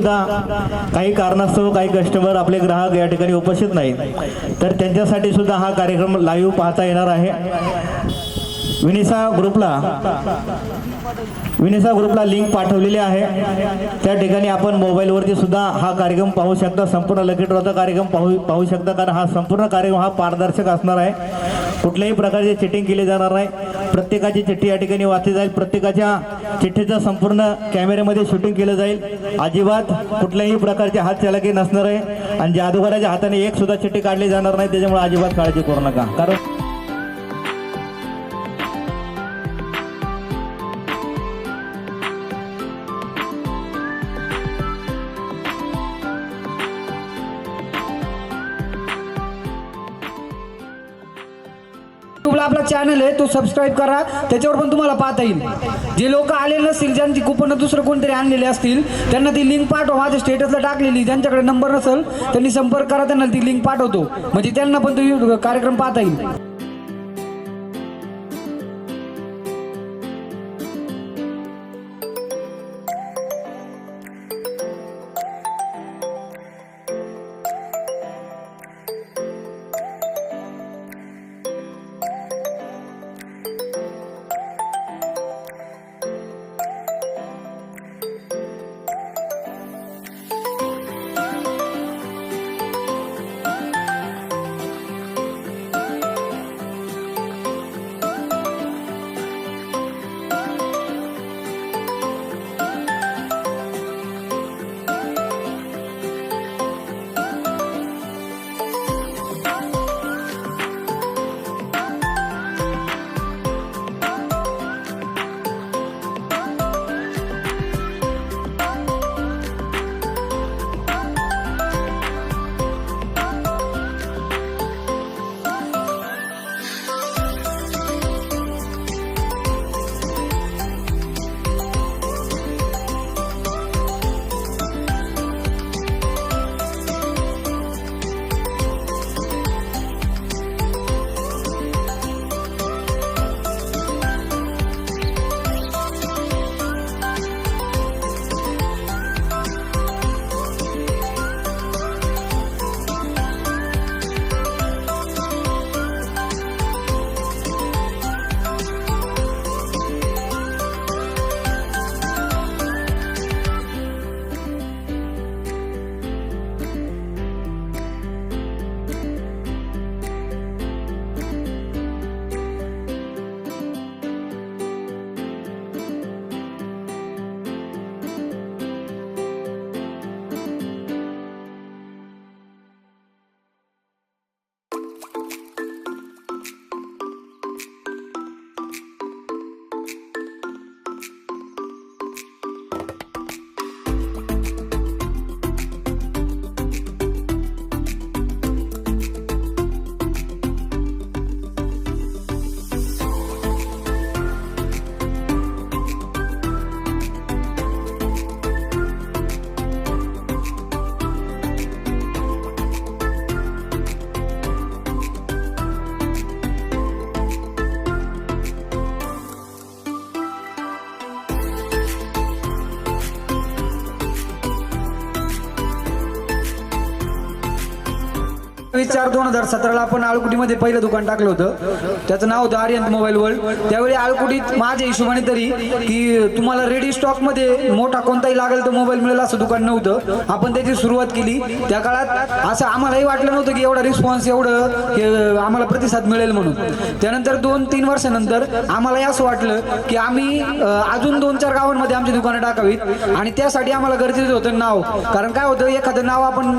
सुद्धा काही कारणास्तव काही कस्टमर आपले ग्राहक या ठिकाणी उपस्थित नाहीत, तर त्यांच्यासाठी सुद्धा हा कार्यक्रम लाईव्ह पाहता येणार आहे। विनिसा ग्रुपला लिंक पाठवलेली आहे, त्या ठिकाणी आपण मोबाईलवरती सुद्धा हा कार्यक्रम पाहू शकता, संपूर्ण लकी ड्रॉचा कार्यक्रम पाहू शकता, कारण हा संपूर्ण कार्यक्रम हा पारदर्शक असणार आहे। कुठल्याही प्रकारची चिटिंग केली जाणार नाही, प्रत्येकाची चिठ्ठी या ठिकाणी वाचली जाईल, प्रत्येकाच्या चिठ्ठीचं संपूर्ण कॅमेऱ्यामध्ये शूटिंग केलं जाईल, अजिबात कुठल्याही प्रकारची हातचलाकी नसणार आहे आणि जादूगाराच्या हाताने एक सुद्धा चिठ्ठी काढली जाणार नाही, त्याच्यामुळे अजिबात काळजी करू नका। कारण आपला चॅनल आहे तो सबस्क्राईब करा, त्याच्यावर पण तुम्हाला पाहता येईल। जे लोक आलेले नसतील, ज्यांची कुपन दुसरं कोणतरी आणलेले असतील, त्यांना ती लिंक पाठवा, माझ्या स्टेटसला टाकलेली, ज्यांच्याकडे नंबर नसेल त्यांनी संपर्क करा, त्यांना ती लिंक पाठवतो, म्हणजे त्यांना पण तो कार्यक्रम पाहता येईल। चार 2017ला आपण आळकुटीमध्ये पहिलं दुकान टाकलं होतं, त्याचं नाव होतं आर्यंत मोबाईल वर्ल्ड। त्यावेळी आळकुटीत माझ्या हिशोबाने तरी की तुम्हाला रेडी स्टॉक मध्ये मोठा कोणताही लागेल तर मोबाईल मिळेल असं दुकान नव्हतं। आपण त्याची सुरुवात केली, त्या काळात असं आम्हालाही वाटलं नव्हतं की एवढा रिस्पॉन्स एवढं आम्हाला प्रतिसाद मिळेल म्हणून। त्यानंतर 2-3 वर्षानंतर आम्हालाही असं वाटलं की आम्ही अजून 2-4 गावांमध्ये आमची दुकानं टाकावीत आणि त्यासाठी आम्हाला गरजेचं होतं नाव। कारण काय होतं, एखादं नाव आपण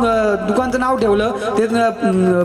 दुकानचं नाव ठेवलं ते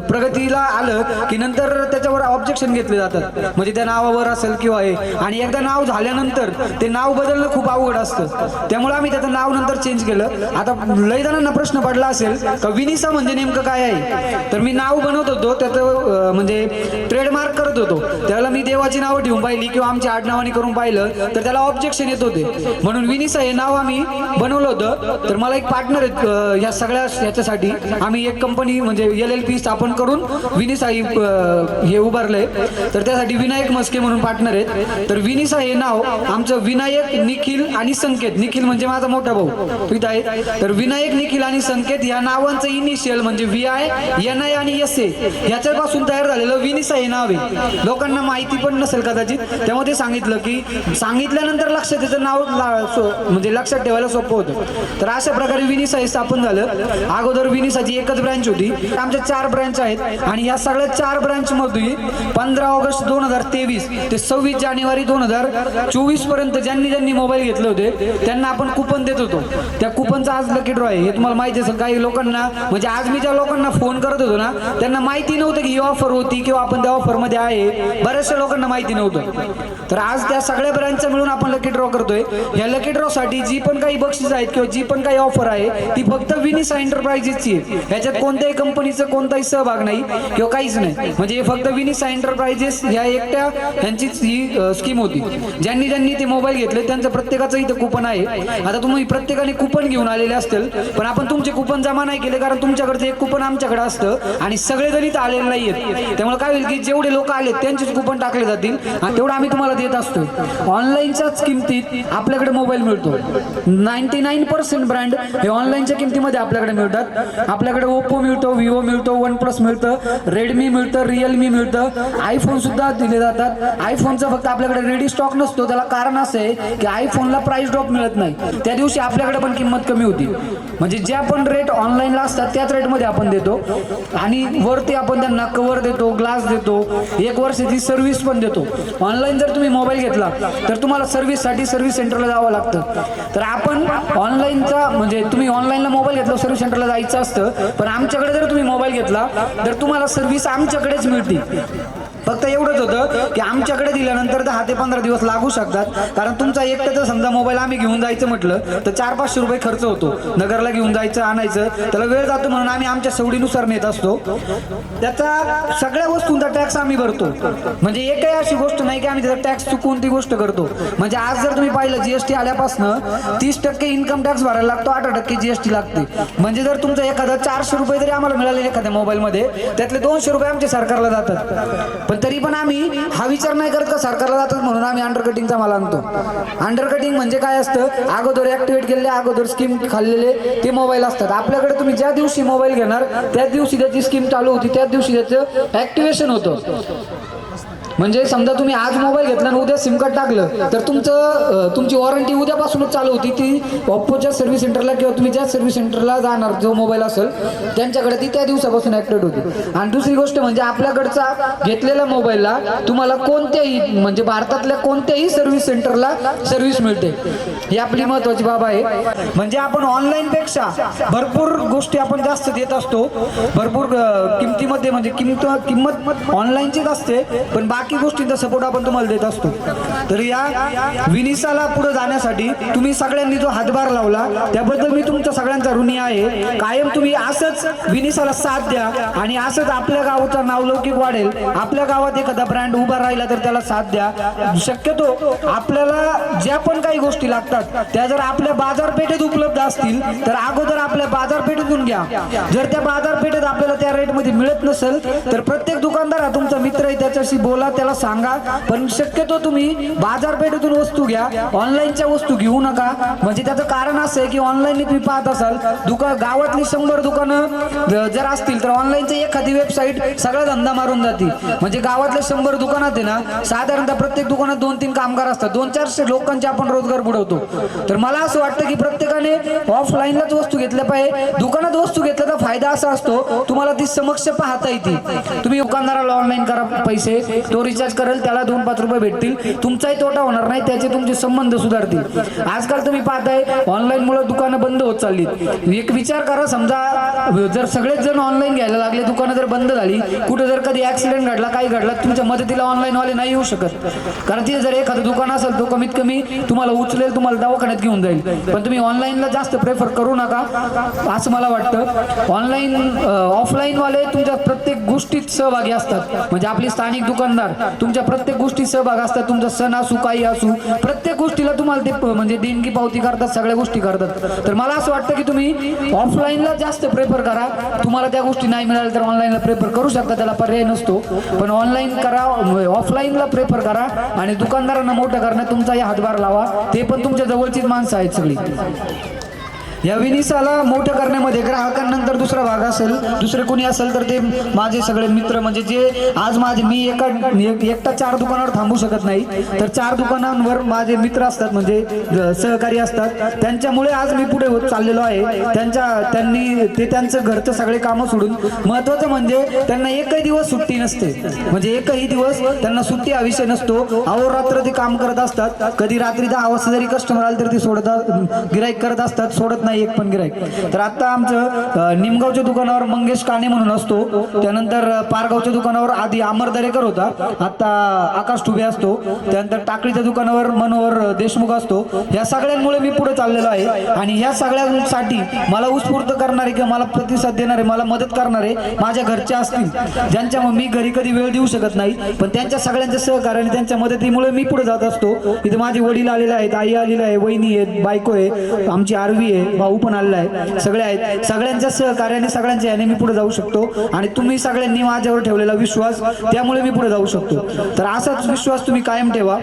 प्रगतीला आलं की नंतर त्याच्यावर ऑब्जेक्शन घेतले जातात, म्हणजे त्या नावावर असेल किंवा आहे, आणि एकदा नाव झाल्यानंतर ते नाव बदलणं खूप अवघड असतं। त्यामुळे आम्ही त्याचं नाव नंतर चेंज केलं। आता लय जणांना प्रश्न पडला असेल का विनिसा म्हणजे नेमकं काय आहे, तर मी नाव बनवत होतो त्याचं म्हणजे ट्रेडमार्क करत होतो, त्याला मी देवाची नावं ठेवून पाहिली किंवा आमच्या आडनावाने करून पाहिलं तर त्याला ऑब्जेक्शन येत होते, म्हणून विनिसा हे नाव आम्ही बनवलं होतं। तर मला एक पार्टनर आहेत या सगळ्या ह्याच्यासाठी, आम्ही एक कंपनी म्हणजे LLP स्थापन करून विनिसा हे उभारलंय. तर त्यासाठी विनायक मस्के म्हणून पार्टनर आहेत. तर विनिसा हे नाव आमचं विनायक, निखिल आणि संकेत, निखिल म्हणजे माझा मोठा भाऊ इथं आहे. तर विनायक, निखिल आणि संकेत या नावांचं इनिशियल म्हणजे VI, NI आणि SA ह्याच्यापासून तयार झालेलं विनिसा हे नाव आहे. लोकांना माहिती पण नसेल कदाचित, त्यामध्ये सांगितलं की सांगितल्यानंतर लक्षात त्याचं नाव म्हणजे लक्षात ठेवायला सोपं होतं. तर अशा प्रकारे विनिसा हे स्थापन झालं. अगोदर विनिसाची एकच ब्रँच होती, आमच्या 4 ब्रँच आहेत आणि या सगळ्या 4 ब्रँच मध्ये 15 ऑगस्ट 2023 ते 26 जानेवारी 2024 पर्यंत ज्यांनी मोबाईल घेतले होते त्यांना आपण कुपन देत होतो. त्या कुपनचा आज लकी ड्रॉ आहे. हे तुम्हाला माहिती असेल. काही लोकांना म्हणजे आज मी ज्या लोकांना फोन करत होतो ना त्यांना माहिती नव्हतं की ही ऑफर होती किंवा आपण त्या ऑफर मध्ये आहे. बऱ्याचशा लोकांना माहिती नव्हतं. तर आज त्या सगळ्या ब्रँचचा मिळून आपण लकी ड्रॉ करतोय. या लकी ड्रॉ साठी जी पण काही बक्षीस आहेत किंवा जी पण काही ऑफर आहे ती फक्त विनिसा एंटरप्राइजेसची आहे. ह्याच्यात कोणत्याही कंपनीचा कोणताही सहभाग नाही किंवा काहीच नाही. म्हणजे हे फक्त विनिसा एंटरप्राइजेस ह्या एकट्या ह्यांचीच ही स्कीम होती. ज्यांनी ते मोबाईल घेतले त्यांचं प्रत्येकाचं इथं कुपन आहे. आता तुम्ही प्रत्येकाने कुपन घेऊन आलेले असतील, पण आपण तुमचे कुपन जमा नाही केले कारण तुमच्याकडचं एक कुपन आमच्याकडे असतं आणि सगळेजण इथं आलेले नाही आहेत. त्यामुळे काय होईल की जेवढे लोक आले त्यांचेच कुपन टाकले जातील आणि तेवढं आम्ही तुम्हाला देत असतो. ऑनलाईनच्याच किमतीत आपल्याकडे मोबाईल मिळतो. 99% ब्रँड हे ऑनलाईनच्या किमतीमध्ये आपल्याकडे मिळतात. आपल्याकडे ओप्पो मिळतो, विवो मिळतो, OnePlus मिळतं, रेडमी मिळतं, रिअलमी मिळतं, आयफोन सुद्धा दिले जातात. आयफोनचा फक्त आपल्याकडे रेडी स्टॉक नसतो. त्याला कारण असं आहे की आयफोनला प्राइस ड्रॉप मिळत नाही. त्या दिवशी आपल्याकडे पण किंमत कमी होती. म्हणजे ज्या पण रेट ऑनलाईनला असतात त्याच रेटमध्ये आपण देतो आणि वरती आपण त्यांना कव्हर देतो, ग्लास देतो, 1 वर्षाची सर्व्हिस पण देतो. ऑनलाईन जर तुम्ही मोबाईल घेतला तर तुम्हाला सर्व्हिससाठी सर्व्हिस सेंटरला जावं लागतं. तर आपण ऑनलाईनचा म्हणजे तुम्ही ऑनलाईनला मोबाईल घेतला सर्व्हिस सेंटरला जायचं असतं, पण आमच्याकडे जर तुम्ही मोबाईल घेतला तर तुम्हाला सर्व्हिस आमच्याकडेच मिळते. फक्त एवढंच होतं की आमच्याकडे दिल्यानंतर 10 ते 15 दिवस लागू शकतात. कारण तुमचा एकट्याचा समजा मोबाईल आम्ही घेऊन जायचं म्हटलं तर 400-500 रुपये खर्च होतो. नगरला घेऊन जायचं, आणायचं, त्याला वेळ जातो म्हणून आम्ही आमच्या सवडीनुसार नेत असतो. त्याचा सगळ्या वस्तूंचा टॅक्स आम्ही भरतो. म्हणजे एकही अशी गोष्ट नाही की आम्ही त्याचा टॅक्स चुकवून ती गोष्ट करतो. म्हणजे आज जर तुम्ही पाहिलं GST आल्यापासून 30% इन्कम टॅक्स भरायला लागतो, 8% GST लागते. म्हणजे जर तुमचं एखादा 400 रुपये जरी आम्हाला मिळाले एखाद्या मोबाईलमध्ये त्यातले 200 रुपये आमच्या सरकारला जातात. तरी पण आम्ही हा विचार नाही करत का सरकारला जातात म्हणून आम्ही अंडरकटिंगचा माल आणतो. अंडरकटिंग म्हणजे काय असतं, अगोदर ऍक्टिव्हेट केलेले, अगोदर स्कीम खाल्लेले ते मोबाईल असतात. आपल्याकडे तुम्ही ज्या दिवशी मोबाईल घेणार त्याच दिवशी त्याची स्कीम चालू होती, त्याच दिवशी त्याचं ऍक्टिव्हेशन होतं. म्हणजे समजा तुम्ही आज मोबाईल घेतला आणि उद्या सिम कार्ड टाकलं तर तुमची वॉरंटी उद्यापासूनच चालू होती. ती ओप्पोच्या सर्व्हिस सेंटरला किंवा तुम्ही ज्या सर्व्हिस सेंटरला जाणार जो मोबाईल असेल त्यांच्याकडे ती त्या दिवसापासून ऍक्टिव्हेट होती. आणि दुसरी गोष्ट म्हणजे आपल्याकडचा घेतलेल्या मोबाईलला तुम्हाला कोणत्याही म्हणजे भारतातल्या कोणत्याही सर्व्हिस सेंटरला सर्व्हिस मिळते. ही आपली महत्वाची बाब आहे. म्हणजे आपण ऑनलाईन पेक्षा भरपूर गोष्टी आपण जास्त देत असतो. भरपूर किमतीमध्ये म्हणजे किंमत ऑनलाईनचीच असते, पण बाकी गोष्टींचा सपोर्ट आपण तुम्हाला देत असतो. तर या विनिसाला पुढे जाण्यासाठी तुम्ही सगळ्यांनी जो हातभार लावला त्याबद्दल मी तुमच्या सगळ्यांचा ऋणी आहे. कायम तुम्ही असंच विनिसाला साथ द्या आणि असंच आपल्या गावाचं नावलौकिक वाढेल. आपल्या गावात एखादा ब्रँड उभा राहिला तर त्याला साथ द्या. शक्यतो आपल्याला ज्या पण काही गोष्टी लागतात त्या जर आपल्या बाजारपेठेत उपलब्ध असतील तर अगोदर आपल्या बाजारपेठेतून घ्या. जर त्या बाजारपेठेत आपल्याला त्या रेटमध्ये मिळत नसेल तर प्रत्येक दुकानदार हा तुमचा मित्र आहे, त्याच्याशी बोला, त्याला सांगा. पण शक्यतो तुम्ही बाजारपेठेतून वस्तू घ्या, ऑनलाईनच्या वस्तू घेऊ नका. म्हणजे त्याचं कारण असं आहे की ऑनलाईन तुम्ही पाहत असाल गावातली 100 दुकानं जर असतील तर ऑनलाईनची एखादी वेबसाईट सगळा धंदा मारून जाते. म्हणजे गावातल्या 100 दुकानात आहे ना साधारणतः प्रत्येक दुकानात 2-3 कामगार असतात. 200-400 लोकांचे आपण रोजगार बुडवतो. तर मला असं वाटतं की प्रत्येकाने ऑफलाईनलाच वस्तू घेतल्या पाहिजे. दुकानात वस्तू घेतल्याचा फायदा असा असतो तुम्हाला ती समक्ष पाहता येते. तुम्ही दुकानदाराला ऑनलाईन करा पैसे, तो रिचार्ज करेल, त्याला 2-5 रुपये भेटतील, तुमचाही तोटा होणार नाही, त्याचे तुमचे संबंध सुधारतील. आजकाल तुम्ही पाहताय ऑनलाईन मुळे दुकानं बंद होत चालली. एक विचार करा, समजा जर सगळेच जण ऑनलाईन घ्यायला लागले, दुकानं जर बंद झाली, कुठे जर कधी ऍक्सिडेंट घडला, काही घडला, तुमच्या मदतीला ऑनलाईन वाले नाही येऊ शकत. कारण तिथे जर एखादं दुकान असेल तो कमीत कमी तुम्हाला उचलेल, तुम्हाला दवाखान्यात घेऊन जाईल. पण तुम्ही ऑनलाईनला जास्त प्रेफर करू नका असं मला वाटतं. ऑनलाईन ऑफलाईन वाले तुमच्या प्रत्येक गोष्टीत सहभागी असतात. म्हणजे आपली स्थानिक दुकानदार तुमच्या प्रत्येक गोष्टी सहभाग असतात. तुमचा सण असू काही असू प्रत्येक गोष्टीला तुम्हाला ते म्हणजे देणगी पावती करतात, सगळ्या गोष्टी करतात. तर मला असं वाटतं की तुम्ही ऑफलाईनला जास्त प्रेफर करा. तुम्हाला त्या गोष्टी नाही मिळाल्या तर ऑनलाईनला प्रेफर करू शकता, त्याला पर्याय नसतो. पण ऑनलाईन करा, ऑफलाईनला प्रेफर करा आणि दुकानदारांना मोठं करण्यात तुमचाही हातभार लावा. ते पण तुमच्या जवळचीच माणसं आहेत सगळी. या विनिसाला मोठं करण्यामध्ये ग्राहकांनंतर दुसरा भाग असेल, दुसरे कोणी असेल तर ते माझे सगळे मित्र, म्हणजे जे आज मी एकटा 4 दुकानावर थांबू शकत नाही, तर 4 दुकानांवर माझे मित्र असतात, म्हणजे सहकारी असतात. त्यांच्यामुळे आज मी पुढे होत चाललेलो आहे. त्यांनी त्यांचं घरचं सगळे कामं सोडून, महत्वाचं म्हणजे त्यांना एकही दिवस सुट्टी नसते, म्हणजे एकही दिवस त्यांना सुट्टी हा विषय नसतो. अहोरात्र ते काम करत असतात. कधी रात्री 10 वाजता जरी कस्टमर आले तर ते गिराईक करत असतात, सोडत नाही एक पण गिराईक. तर आता आमचं निमगावच्या दुकानावर मंगेश काणे म्हणून असतो, त्यानंतर पारगावच्या दुकानावर आधी अमर दरेकर होता, आता आकाश ठुबे असतो, त्यानंतर टाकळीच्या दुकानावर मनोहर देशमुख असतो. या सगळ्यांमुळे मी पुढे चाललेलो आहे. आणि ह्या सगळ्यांसाठी मला उत्स्फूर्त करणारे किंवा मला प्रतिसाद देणारे, मला मदत करणारे माझ्या घरचे असतील, ज्यांच्यामुळे मी घरी कधी वेळ देऊ शकत नाही, पण त्यांच्या सगळ्यांच्या सहकार्य आणि त्यांच्या मदतीमुळे मी पुढे जात असतो. इथे माझे वडील आलेले आहेत, आई आलेली आहे, वहिनी आहेत, बायको आहे, आमची आरवी आहे, भाऊ पण आलेला आहे, सगळे आहेत. सगळ्यांच्या सहकार्याने सगळ्यांच्या याने मी पुढे जाऊ शकतो. आणि तुम्ही सगळ्यांनी माझ्यावर ठेवलेला विश्वास, त्यामुळे मी पुढे जाऊ शकतो. तर असाच विश्वास तुम्ही कायम ठेवा.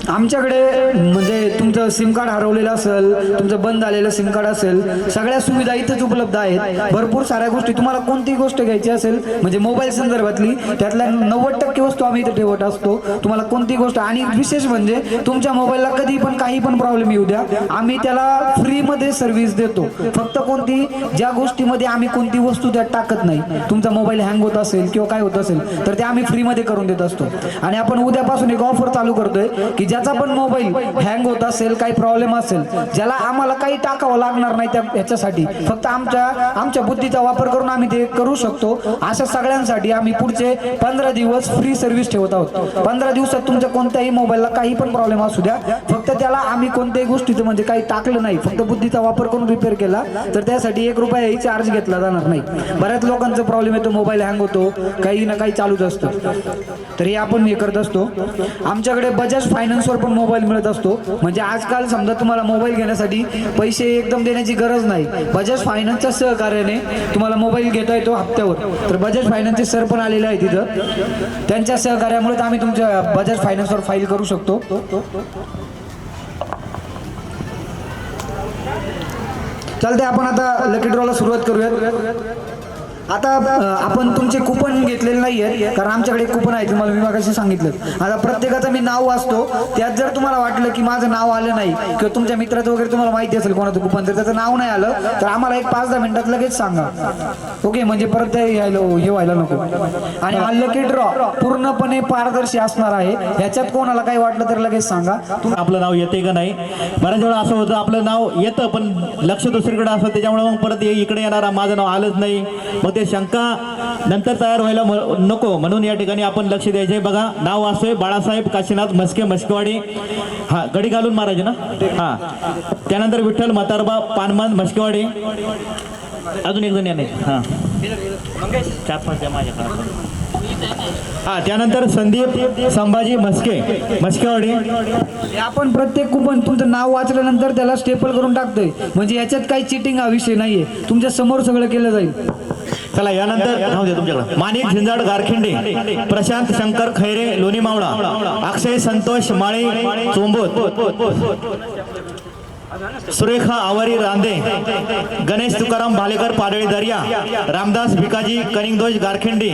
आमच्याकडे म्हणजे तुमचं सिम कार्ड हरवलेलं असेल, तुमचं बंद झालेलं सिम कार्ड असेल, सगळ्या सुविधा इथेच उपलब्ध आहेत. भरपूर साऱ्या गोष्टी, तुम्हाला कोणती गोष्ट घ्यायची असेल म्हणजे मोबाईल संदर्भातली, त्यातल्या 90% वस्तू आम्ही इथे ठेवत असतो. तुम्हाला कोणती गोष्ट, आणि विशेष म्हणजे तुमच्या मोबाईलला कधी पण काही पण प्रॉब्लेम येऊ द्या, आम्ही त्याला फ्रीमध्ये सर्व्हिस देतो. फक्त कोणती, ज्या गोष्टीमध्ये आम्ही कोणती वस्तू त्यात टाकत नाही, तुमचा मोबाईल हँग होत असेल किंवा काय होत असेल तर ते आम्ही फ्रीमध्ये करून देत असतो. आणि आपण उद्यापासून एक ऑफर चालू करतोय की ज्याचा पण मोबाईल हँग होत असेल, काही प्रॉब्लेम असेल, ज्याला आम्हाला काही टाकावं लागणार नाही ह्याच्यासाठी, फक्त आमच्या बुद्धीचा वापर करून आम्ही ते करू शकतो. अशा सगळ्यांसाठी आम्ही पुढचे 15 दिवस फ्री सर्व्हिस ठेवत आहोत. 15 दिवसात तुमच्या कोणत्याही मोबाईलला काही पण प्रॉब्लेम असू द्या, फक्त त्याला आम्ही कोणत्याही गोष्टीचं म्हणजे काही टाकलं नाही, फक्त बुद्धीचा वापर करून रिपेअर केला तर त्यासाठी 1 रुपयाही चार्ज घेतला जाणार नाही. बऱ्याच लोकांचा प्रॉब्लेम येतो, मोबाईल हँग होतो, काही ना काही चालूच असतं, तर हे आपण हे करत असतो. आमच्याकडे बजाज फायनान्सवर पण मोबाईल मिळत असतो. म्हणजे आजकाल समजा तुम्हाला मोबाईल घेण्यासाठी पैसे एकदम देण्याची गरज नाही, बजाज फायनान्सच्या सहकार्याने तुम्हाला मोबाईल घेता येतो हप्त्यावर. तर बजाज फायनान्सचे सर पण आलेले आहे तिथं, त्यांच्या सहकार्यामुळे आम्ही तुमच्या बजाज फायनान्सवर फाईल करू शकतो. चालते, आपण आता लकी ड्रॉला सुरुवात करूयात. आता आपण तुमचे कुपन घेतलेले नाही आहेत, कारण आमच्याकडे कुपन आहे, तुम्हाला मी मागाशी सांगितलं. आता प्रत्येकाचं मी नाव वाचतो, त्यात जर तुम्हाला वाटलं की माझं नाव आलं नाही किंवा तुमच्या मित्राचं वगैरे तुम्हाला माहिती असेल कोणाचं कुपन, तर त्याचं नाव नाही आलं तर आम्हाला एक 5-10 मिनिटात लगेच सांगा, ओके? म्हणजे परत हे व्हायला नको. आणि हा लकी ड्रॉ पूर्णपणे पारदर्शी असणार आहे, ह्याच्यात कोणाला काही वाटलं तर लगेच सांगा. आपलं नाव येते का नाही. बऱ्याच वेळा असं होतं, आपलं नाव येतं पण लक्ष दुसरीकडे असतं, त्याच्यामुळे मग परत इकडे येणारा माझं नाव आलंच नाही, मग ते शंका नंतर तयार व्हायला नको, म्हणून या ठिकाणी आपण लक्ष द्यायचे. बघा, नाव असतोय बाळासाहेब काशीनाथ म्हस्के, म्हस्केवाडी. हा, गडी घालून मारायचे ना. हा, त्यानंतर विठ्ठल म्हातारबा पानमन, म्हस्केवाडी. अजून एक जण याने. हा, 4-5 माझ्याकडे. हा, त्यानंतर संदीप संभाजी म्हस्के, म्हस्केवाडी. आपण प्रत्येक कुपन तुमचं नाव वाचल्यानंतर त्याला स्टेपल करून टाकतोय, म्हणजे याच्यात काही चिटिंग हा विषय नाहीये, तुमच्या समोर सगळं केलं जाईल. चला, यानंतर राहू दे तुमच्याकडे. माणिक झिंजाड गारखिंडे, प्रशांत शंकर खैरे लोणी मावळा, अक्षय संतोष माळी चोंबोत, सुरेखा आवारी रांदे, गणेश तुकाराम भालेकर पाडळी दर्या, रामदास भिकाजी कनिंगदोज गारखिंडी,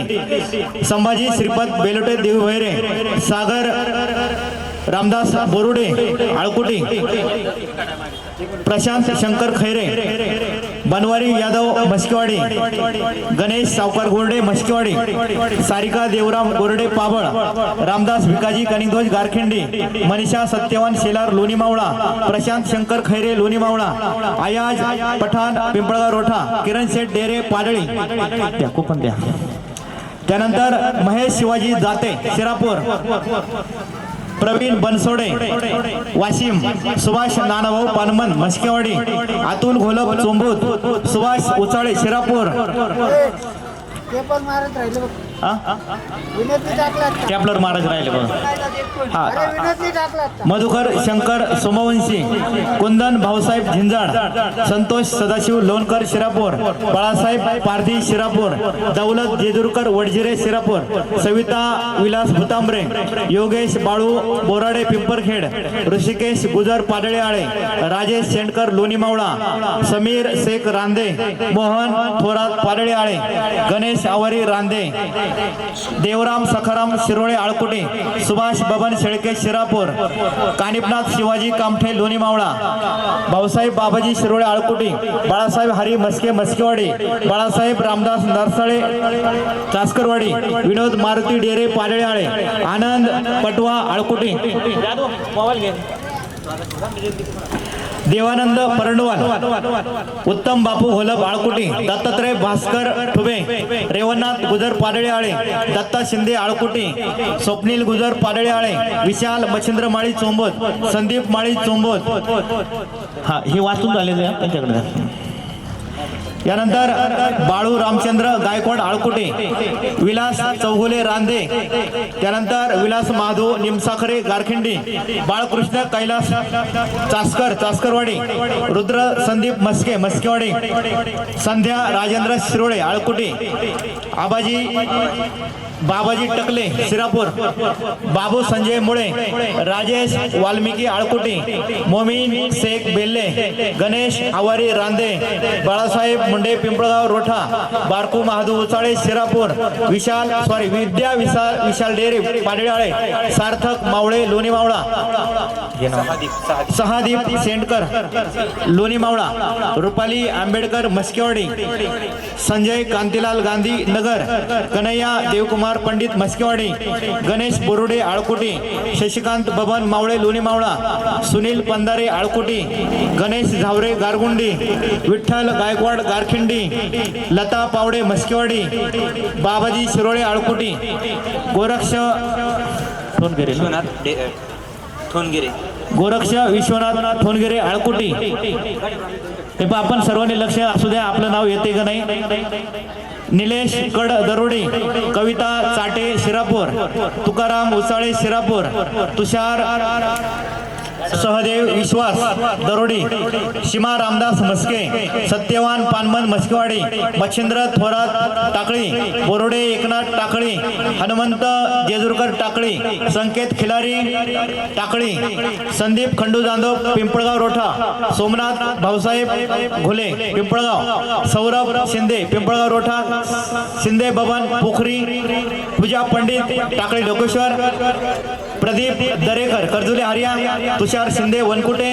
संभाजी श्रीपत बेलोटे देवभैरे, सागर रामदास बोरुडे आळकुटी, प्रशांत शंकर खैरे, बनवारी यादव म्हस्केवाडी, गणेश सावकार गोरडे म्हस्केवाडी, सारिका देवराम गोरडे पाबळ, रामदास भिकाजी कनिंगदोज गारखिंडी, मनीषा सत्यवान शेलार लोणी मावळा, प्रशांत शंकर खैरे लोणी मावळा, आयाज पठाण पिंपळगाव रोठा, किरण शेठ डेरे पाडळी. द्या कुपन द्या. त्यानंतर महेश शिवाजी जाते शिरापूर, प्रवीण बनसोडे वाशिम, सुभाष नानाभाऊ पानमन म्हस्केवाडी, अतुल घोलप चोंबूत, सुभाष उचाळे शिरापूर, ते पण मारत राहिले बघ. विनोदनी टाकला आता. टॅपलर मारत राहिले बघा. हा अरे विनोदनी टाकला आता. मधुकर शंकर सोमवंशी, कुंदन भाऊसाहेब झिंजाड, संतोष सदाशिव लोणकर शिरापूर, बाळासाहेब पारधी शिरापूर, दौलत जेजुरकर वडजिरे शिरापूर, सविता विलास भुतांबरे, योगेश बाळू बोराडे पिंपरखेड, ऋषिकेश गुजर पाडळे आळे, राजेश शेंडकर लोणी मावळा, समीर शेख रांदे, मोहन थोरात पाडळे आळे, गणेश आवारी रांदे, देवराम सखाराम शिरोळे आळकुटे, सुभाष बबन शेळके शिरापूर, कानिपनाथ शिवाजी कामठे लोणी मावळा, भाऊसाहेब बाबाजी शिरोळे आळकुटे, बाळासाहेब हरी मस्के मस्केवाडी, बाळासाहेब रामदास नरसाळे चासकरवाडी, विनोद मारुती डेरे पाडळे आळे, आनंद पटवा आळकुटे, देवानंद परंडवाल, उत्तम बापू होलप आळकुटी, दत्तात्रय भास्कर ठुबे, रेवणनाथ गुजर पाडळे आळे, दत्ता शिंदे आळकुटी, स्वप्नील गुजर पाडळे आळे, विशाल मच्छिंद्र माळी चोंबोत, संदीप माळी चोंबोत. हा हे वाचून झालेले आहे त्यांच्याकडे. यानंतर बाळू रामचंद्र गायकवाड आळकुटे, विलास चौगुले रांदे, त्यानंतर विलास महादेव निमसाखरे गारखिंडी, बाळकृष्ण कैलास चासकरवाडी, रुद्र संदीप मस्के मस्केवाडी, संध्या राजेंद्र शिरोळे आळकुटे, बाबाजी टकले शिरापूर, बाबू संजय मुळे, राजेश वाल्मिकी आळकुटी, मोमीन शेख बेल्ले, गणेश आवारी रांदे, बाळासाहेब मुंडे पिंपळगाव रोठा, बारकू महादेव उचाळे शिरापूर, विशाल डेरे पाडळेआळे, सार्थक मावळे लोणी मावळा, सहादीप सेंडकर लोणी मावळा, रुपाली आंबेडकर मस्केवाडी, संजय कांतीलाल गांधी नगर, कन्हैया देवकुमार पंडित मस्केवाडी, गणेश बोरुडे आळकुटी, शशिकांत बबन मावळे लोणी मावळा, सुनील पंधारे आळकुटी, गणेश झावरे गारगुंडी, विठ्ठल गायकवाड गारखिंडी, लता पावडे मस्केवाडी, बाबाजी शिरोळे आळकुटी, गोरक्ष विश्वनाथ थोनगिरे आळकुटी. हे पहा, आपण सर्वांनी लक्ष असू द्या, आपलं नाव येते का नाही. निलेश कड दरोडे, कविता चाटे शिरापूर, तुकाराम उसाळे शिरापूर, तुषार सहदेव विश्वास दरोडी, सीमा रामदास मस्के, सत्यवान पानमन मस्केवाडी, मच्छिंद्र थोरात टाकळी, बोरोडे एकनाथ टाकळी, हनुमंत जेजुरकर टाकळी, संकेत खिलारी टाकळी, संदीप खंडू जाधव पिंपळगाव रोठा, सोमनाथ भाऊसाहेब घोले पिंपळगाव, सौरभ शिंदे पिंपळगाव रोठा, शिंदे बबन पोखरी, पूजा पंडित टाकळी लोकेश्वर, प्रदीप दरेकर कर्जुले हरिया, तुषार शिंदे वनकुटे,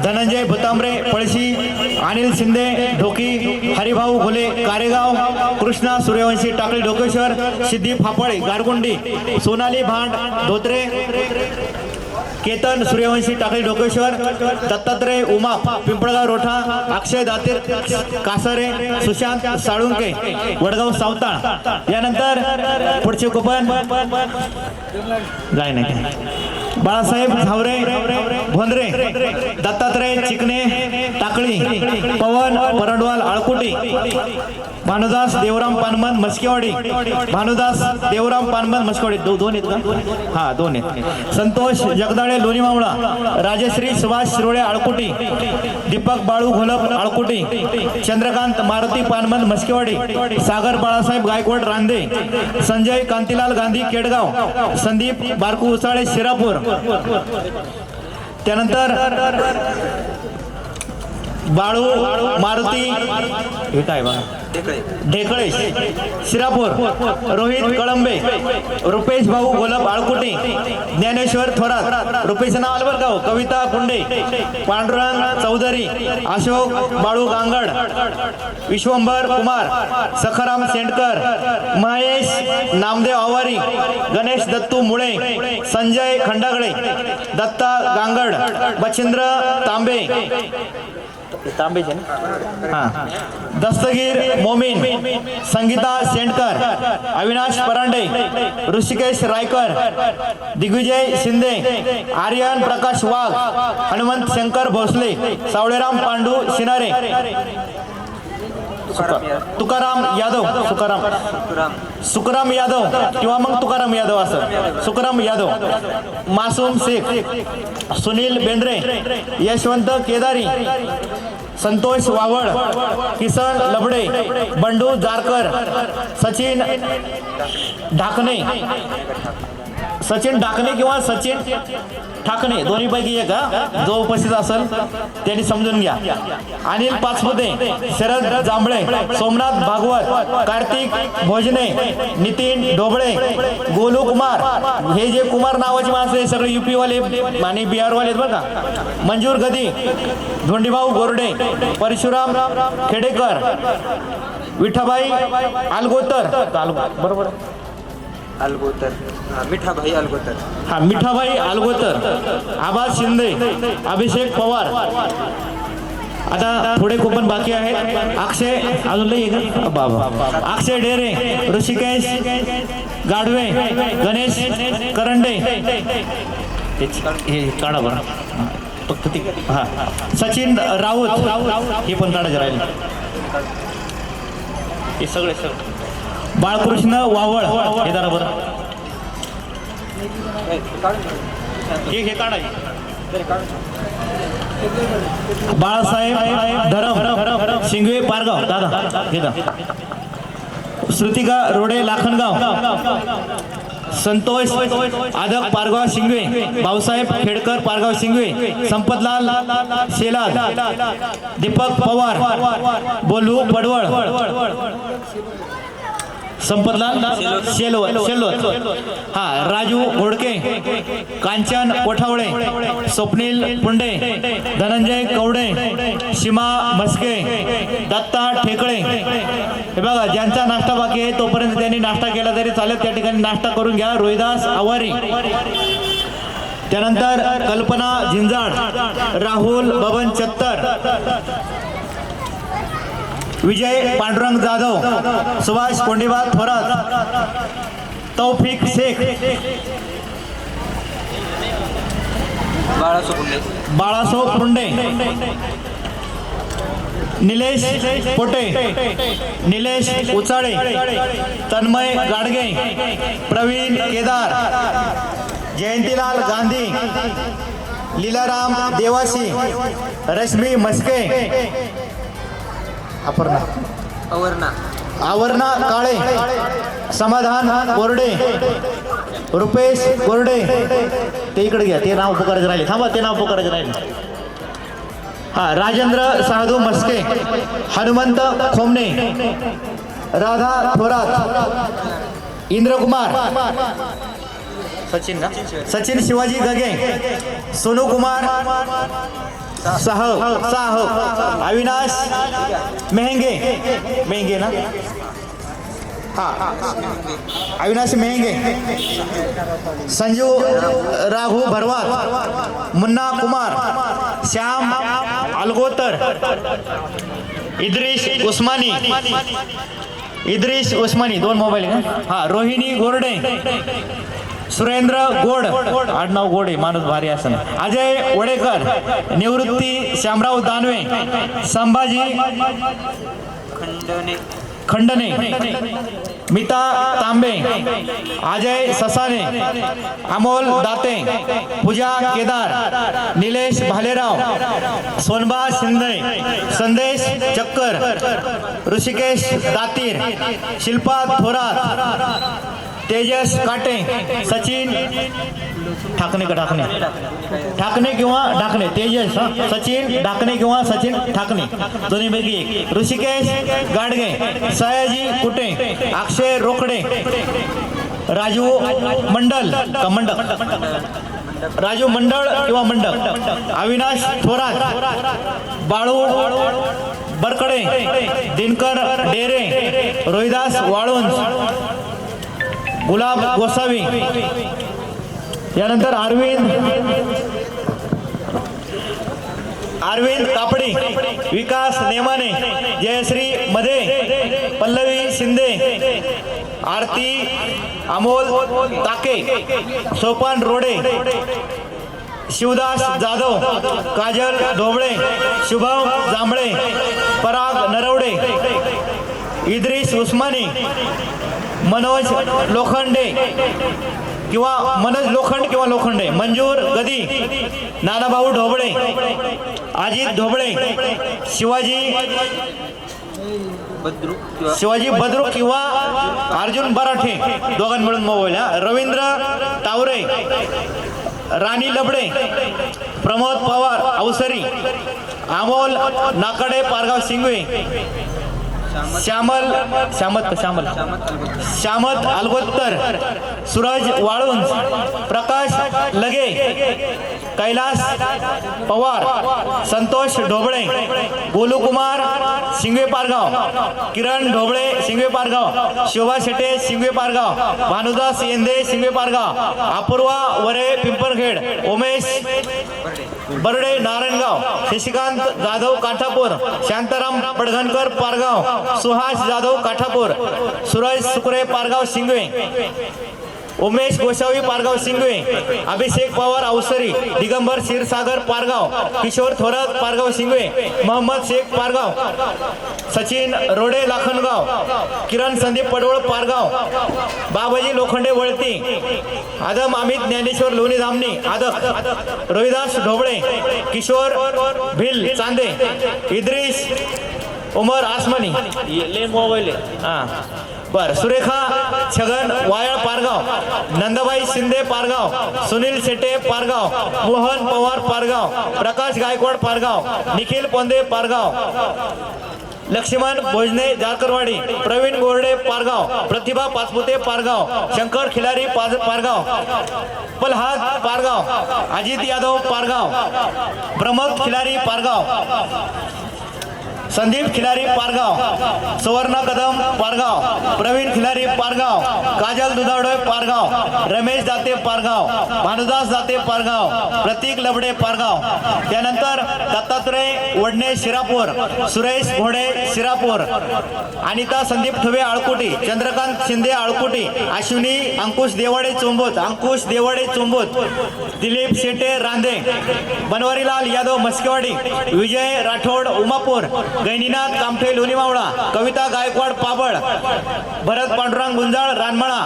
धनंजय भुतांबरे पळशी, अनिल शिंदे ढोकी, हरिभाऊ घोले कारेगाव, कृष्णा सूर्यवंशी टाकळी डोकेश्वर, सिद्धी फापळे गारगुंडी, सोनाली भांड धोत्रे, केतन सूर्यवंशी टाकळी डोकेश्वर, दत्तात्रय उमा पिंपळगाव रोठा, अक्षय दातीर कासारे, सुशांत साळुंके वडगाव सावताळ. यानंतर पुढचे कुपन जाय नाही, बाळासाहेब झावरे भोंद्रे, दत्तात्रय चिकणे टाकळी, पवन परंडवाल आळकुटी, भानुदास देवराम पानमन मस्केवाडी, भानुदास देवराम पानमन मस्केवाडी. दोन आहेत का? हा, दोन आहेत. संतोष जगदाळे लोणी मावळा, राजश्री सुभाष शिरोळे आळकुटी, दीपक बाळू घोलप आळकुटी, चंद्रकांत मारुती पानमन मस्केवाडी, सागर बाळासाहेब गायकवाड रांदे, संजय कांतीलाल गांधी केडगाव, संदीप बारकू उसाळे शिरापूर. त्यानंतर बाळू मारुती हे काय बघा ढेकळे शिरापूर, रोहित कळंबे, रुपेश भाऊ गोलप आळकुटी, ज्ञानेश्वर थोरात, रुपेशचं नाव आलं बरं का, कविता कुंडे, पांडुरंग चौधरी, अशोक बाळू गांगड, विश्वंभर कुमार, सखाराम सेंडकर, महेश नामदेव आवारी, गणेश दत्तू मुळे, संजय खंडागळे, दत्ता गांगड, मच्छिंद्र तांबे हा, दस्तगीर मोमीन, संगीता सेंडकर, अविनाश परांडे, ऋषिकेश रायकर, दिग्विजय शिंदे, आर्यन प्रकाश वाघ, हनुमंत शंकर भोसले, सावळेराम पांडू शिनारे. तुकाराम यादव सुखराम यादव किंवा मग तुकाराम यादव असं सुखराम यादव. मासूम शेख, सुनील बेंद्रे, यशवंत केदारी, संतोष वावळ, किसन लबडे, बंडू जारकर, सचिन ढाकणे किंवा सचिन ठाकणे दोन्हीपैकी एक जो उपस्थित असेल त्यांनी समजून घ्या. अनिल पाचपुते, शरद जांभळे, सोमनाथ भागवत, कार्तिक भोजने, नितीन ढोबळे, गोलू कुमार. हे जे कुमार नावाची माणसं हे सगळे युपी वाले आणि बिहार वाले बरं का. मंजूर गदी, धोंडीभाऊ गोरडे, परशुराम खेडेकर, विठाबाई आलगोतर बरोबर मिठाबाई आलगोतर, आबाज शिंदे, अभिषेक पवार. आता थोडे कुपन बाकी आहेत. अक्षय अजून लई आहे का बाबा. अक्षय डेरे, ऋषिकेश गाडवे, गणेश करंडे हे काढा बरं फक्त ते. हा सचिन राऊत हे पण काढायचे राहिले. हे सगळे बाळकृष्ण वावळ हे जरा बरं हे काढायचे. बाळासाहेब धरम शिंगवे पारगाव दादा हे दा. श्रुतिका रोडे लाखनगाव, संतोष आदक पारगाव शिंगवे, भाऊसाहेब खेडकर पारगाव शिंगवे, संपतलाल शेलाद, दीपक पवार, बोलू पडवळ, संपतलाल शेलवत. हा राजू घोडके, कांचन कोठावळे, स्वप्नील पुंडे, धनंजय कवडे, सीमा मस्के, दत्ता ठेकळे. हे बघा ज्यांचा नाश्ता बाकी आहे तोपर्यंत त्यांनी नाश्ता केला तरी चालेल. त्या ठिकाणी नाश्ता करून घ्या. रोहिदास आवारी, त्यानंतर कल्पना झिंजाड, राहुल बबन चत्तर, विजय पांडुरंग जाधव, सुभाष कोंडीबा थोरात, तौफिक शेख, बाळासो पुंडे, निलेश पोटे, निलेश उचाळे, तन्मय गाडगे, प्रवीण केदार, जयंतीलाल गांधी, लीलाराम देवासी, रश्मी मस्के, आवरणा काळे, समाधान कोरडे, रुपेश कोरडे. ते इकडे घ्या. ते नाव पुकारायचं राहिले. थांबा ते नाव पुकारायचं राहिले. हा राजेंद्र साधू मस्के, हनुमंत खोमणे, राधा थोरात, इंद्रकुमार, सचिन शिवाजी गगे, सोनू कुमार साह, अविनाश मेहंगे ना. हा अविनाश मेहंगे, संजू राघू भरवात, मुन्ना कुमार, श्याम अलगोतर, इद्रिश उस्मानी 2 मोबाईल का. हा रोहिणी गोरडे, सुरेंद्र गोड आडनाव गोडे माणूस भारी असं. अजय वडेकर, निवृत्ती श्यामराव दानवे, संभाजी खंडने, मिता तांबे, अजय ससाने, अमोल दाते, पूजा केदार, निलेश भालेराव, सोनबा शिंदे, संदेश चक्कर, ऋषिकेश दातीर, शिल्पा थोरात, तेजस काटे, सचिन ठाकणे किंवा ढाकणे, तेजस सचिन ढाकणे किंवा सचिन ठाकणे दोन्हीपैकी एक. ऋषिकेश गाडगे, सयाजी कुटे, अक्षय रोकडे, राजू मंडल किंवा मंडळ, अविनाश थोरात, बाळू बरकडे, दिनकर डेरे, रोहिदास वाळुंज, गुलाब गोसावी. यानंतर अरविंद कापडी, विकास नेमाने, जयश्री मध्ये, पल्लवी शिंदे, आरती अमोल ताके, सोपान रोडे, शिवदास जाधव, काजल ढोबळे, शुभम जांभळे, पराग नरवडे, इद्रिस उस्मानी, मनोज लोखंडे किंवा मनोज लोखंड किंवा लोखंडे, मंजूर गदी, नानाभाऊ ढोबळे, अजित ढोबळे, शिवाजी बद्रू किंवा अर्जुन बराठे, दोघांना मिळून मोबाईल. रवींद्र तावरे, राणी लबडे, प्रमोद पवार अवसरी, अमोल नाकडे पारगाव शिंगवे, श्यामत अलगोत्तर, सूरज वाळुंज, प्रकाश लगे, कैलास पवार, संतोष ढोबळे, गोलूकुमार शिंगवे पारगाव, किरण ढोबळे शिंगवे पारगाव, शोभा शेटे शिंगवे पारगाव, भानुदास येंदे शिंगवे पारगाव, अपूर्वा वरे पिंपरखेड, उमेश बर्डे नारायणगाव, शशिकांत जाधव काठापूर, शांताराम पडघणकर पारगाव, सुहास जाधव काठापूर, सूरज सुकरे पारगाव शिंगवे, उमेश गोसावी पारगाव शिंगवे, अभिषेक पवार अवसरी, दिगंबर क्षीरसागर पारगाव, किशोर थोरात पारगाव शिंगवे, मोहम्मद शेख पारगाव, सचिन रोडे लाखनगाव, किरण संदीप पडवळ पारगाव, बाबाजी लोखंडे वळती, आदम अमित ज्ञानेश्वर लोणी धामणी आदक, रोहिदास ढोबळे, किशोर भिल चांदे, इद्रिस उमर आसमानी, ले मोबाईल हां बर, सुरेखा छगन वायळ पारगाव, नंदबाई शिंदे पारगाव, सुनील शेटे पारगाव, मोहन पवार पारगाव, प्रकाश गायकवाड पारगाव, निखिल पोंदे पारगाव, लक्ष्मण भोजने जारकरवाडी, प्रवीण गोरडे पारगाव, प्रतिभा पाचपुते पारगाव, शंकर खिलारी पारगाव, पलहाद पारगाव, अजित यादव पारगाव, प्रमोद खिलारी पारगाव, संदीप खिलारी पारगाव, सुवर्ण कदम पारगाव, प्रवीण खिलारी पारगाव, काजल दुधावडे पारगाव, रमेश दाते पारगाव, भानुदास दाते पारगाव, प्रतीक लबडे पारगाव, त्यानंतर दत्तात्रय वडणे शिरापूर, सुरेश घोडे शिरापूर, अनिता संदीप ठुबे आळकुटी, चंद्रकांत शिंदे आळकुटी, अश्विनी अंकुश देवाडे चोंबोत, दिलीप शेटे रांदे, बनवारीलाल यादव मस्केवाडी, विजय राठोड उमापूर, गैनीनाथ कामठे लोणीमावळा, कविता गायकवाड पाबळ, भरत पांडुरंग गुंजाळ रानमळा,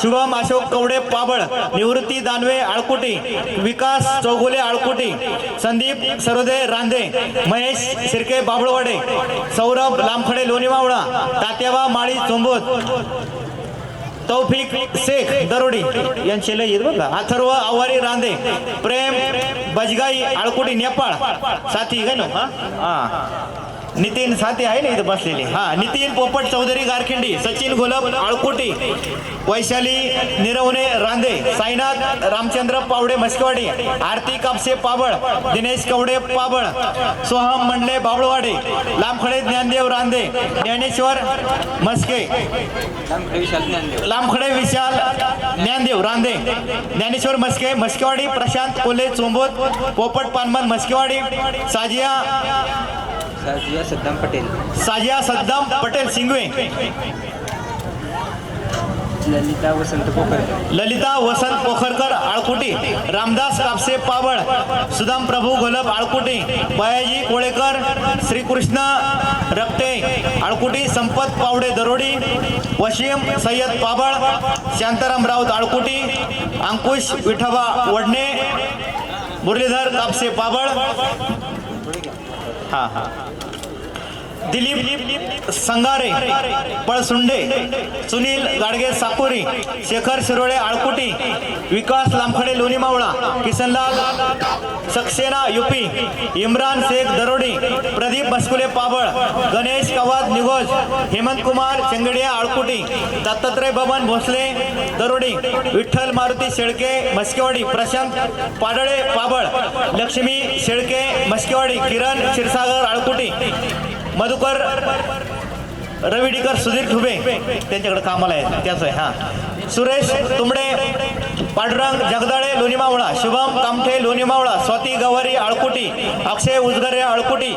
शुभम अशोक कवडे पाबळ, निवृत्ती दानवे आळकुटी, विकास चौगुले आळकुटी, संदीप सरोदे रांदे, महेश शिर्के बाबळवाडे, सौरभ लांबखडे लोणीमावळा, तात्याबा माळी चोंबोत, तौफिक शेख दरोडी यांचे लय बघा, अथर्व आवारी रांदे, प्रेम बजगाई आळकुटी नेपाळ, साथी काय ना हा नितीन साथी आहे ना इथं बसलेले, हा नितीन पोपट चौधरी गारखिंडी, सचिन गोलब आळकुटी, वैशाली निरवणे रांदे, साईनाथ रामचंद्र पावडे मस्केवाडी, आरती कापसे पाबळ, दिनेश कवडे पाबळ, सोहम मंडले बाबळवाडे, लांबखडे ज्ञानदेव रांदे, ज्ञानेश्वर मस्के, लांबखडे विशाल ज्ञानदेव रांदे, ज्ञानेश्वर मस्के मस्केवाडी, प्रशांत कोले चोंबोत, पोपट पानमन मस्केवाडी, साजिया सद्दाम पटेल शिंगवे, ललिता वसंत पोखरकर आळकुटी, रामदास कापसे पाबळ, सुदाम प्रभू घोलप आळकुटी, बयाजी कोळेकर, श्रीकृष्ण रक्ते आळकुटी, संपत पावडे दरोडी, वशीम सय्यद पाबळ, शांताराम राऊत आळकुटी, अंकुश विठोबा वडणे, मुरलीधर कापसे पाबळ, हा दिलीप संगारे पळसुंडे, सुनील गाडगे साकोरी, शेखर शिरोळे आळकुटी, विकास लांबखडे लोणीमावळा, किसनलाल सक्सेना युपी, इम्रान शेख दरोडी, प्रदीप मस्कुले पाबळ, गणेश कवाद निगोज, हेमंत कुमार चंगडिया आळकुटी, दत्तात्रय बबन भोसले दरोडी, विठ्ठल मारुती शेळके मस्केवाडी, प्रशांत पाडळे पाबळ, लक्ष्मी शेळके मस्केवाडी, किरण क्षीरसागर आळकुटी, मधुकर रविडीकर, सुधीर ठुबे त्यांच्याकडे कामाला आहे त्याच आहे, हा सुरेश तुंबडे पांडुरंग जगदाळे लोणी मावळा, शुभम कामठे लोणी मावळा, स्वाती गवारी आळकुटी, अक्षय उजगरे आळकुटी,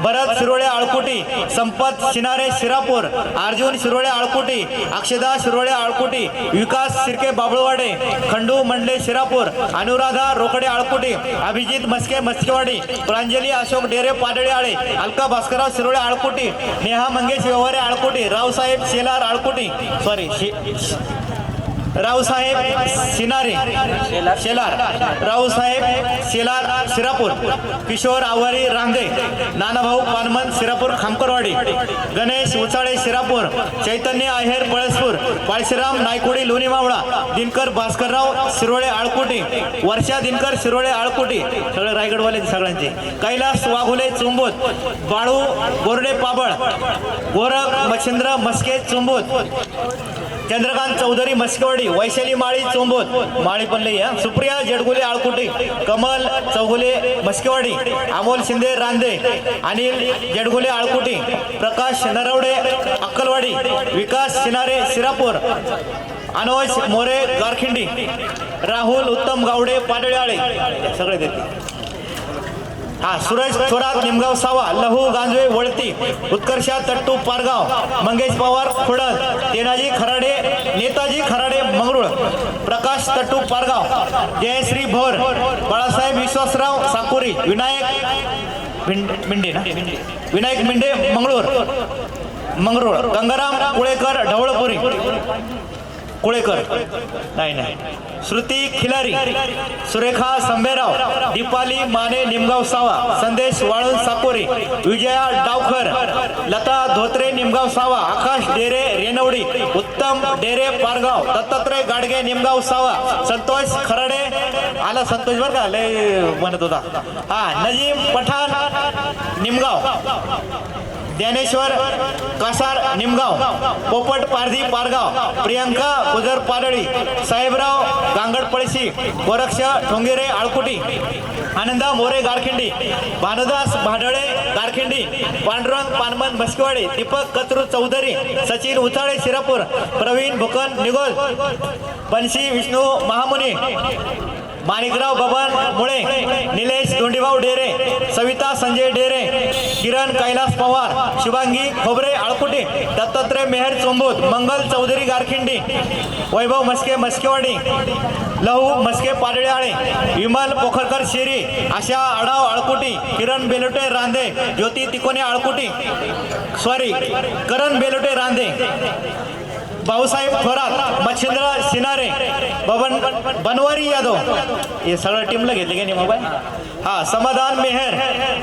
भरत शिरोळे आळकुटी, संपत शिनारे शिरापूर, अर्जुन शिरोळे आळकुटी, अक्षदा शिरोळे आळकुटी, विकास शिर्के बाबळवाडे, खंडू मंडले शिरापूर, अनुराधा रोकडे आळकुटी, अभिजित मस्के मस्केवाडी, प्रांजली अशोक डेरे पाडळे आळे, अलका भास्करराव शिरोळे आळकुटी, नेहा मंगेश व्यवहारे आळकुटी, रावसाहेब शेलार आळकुटी, रावसाहेब सिनारे शेलार, रावसाहेब शेलार शिरापूर, किशोर आवारी रांदे, नानाभाऊ पानमन शिरापूर खामकरवाडी, गणेश उचाळे शिरापूर, चैतन्य आहेर पळसपूर, पाळशीराम नायकुडी लोणी मावळा, दिनकर भास्करराव शिरोळे आळकुटी, वर्षा दिनकर शिरोळे आळकुटी, सगळे रायगडवाले सगळ्यांचे, कैलास वाघुले चुंबूत, बाळू गोरडे पाबळ, गोरख मच्छिंद्र मस्के चुंबूत, चंद्रकांत चौधरी मस्केवाडी, वैशाली माळी चोंबोत, माळी पण लई आहे, सुप्रिया जेडगुले आळकुटी, कमल चौगुले मस्केवाडी, अमोल शिंदे रांदे, अनिल जेडगुले आळकुटी, प्रकाश नरवडे अक्कलवाडी, विकास शिनारे शिरापूर, अनुज मोरे गारखिंडी, राहुल उत्तम गावडे पाडळेआळे, सगळे देते. हा सूरज थोरात निमगाव सावा, लहू गांजवे वळती, उत्कर्षा तट्टू पारगाव, मंगेश पवार खोडद, तेनाजी खराडे नेताजी खराडे मंगरुळ, प्रकाश तट्टू पारगाव, जयश्री भोर, बाळासाहेब विश्वासराव साकुरी, विनायक मिंडे ना विनायक मिंडे मंगरुळ, गंगाराम कुळेकर ढवळपुरी कुळेकर नाही, श्रुती खिलारी, सुरेखा संभेराव, दीपाली माने निमगाव सावा, संदेश वाळून साकोरी, विजया डावखर, लता धोत्रे निमगाव सावा, आकाश डेरे रेनवडी, उत्तम डेरे पारगाव, दत्तात्रय गाडगे निमगाव सावा, संतोष खराडे आला, संतोष बर का लय म्हणत होता, हा नजीम पठाण निमगाव, ज्ञानेश्वर कासार निमगाव, पोपट पारधी पारगाव, प्रियंका गुजर पाडळी, साहेबराव गांगडपळशी, गोरक्ष ठोंगेरे आळकुटी, आनंदा मोरे गारखिंडी, भानुदास भाडळे गारखिंडी, पांडुरंग पानमन मस्केवाडी, दीपक कचरू चौधरी, सचिन उचाळे शिरापूर, प्रवीण भुकन निगोल, बंशी विष्णू महामुनी, माणिकराव बबन मुळे, निलेश दोंडीभाऊ डेरे, सविता संजय डेरे, किरण कैलास पवार, शुभांगी खोबरे आळकुटी, दत्तात्रय मेहर चोंबूत, मंगल चौधरी गारखिंडी, वैभव मस्के मस्केवाडी, लहू मस्के पाडळेआळे, विमल पोखरकर शेरी, आशा आढाव आळकुटी, किरण बेलोटे रांदे, ज्योती तिकोने आळकुटी, करण बेलोटे रांदे, भाऊसाहेब थोरात, मच्छिंद्र सिनारे, बनवारी यादव, हे सगळं टीमला घेतले की नाही मोबाईल, हा समाधान मेहर,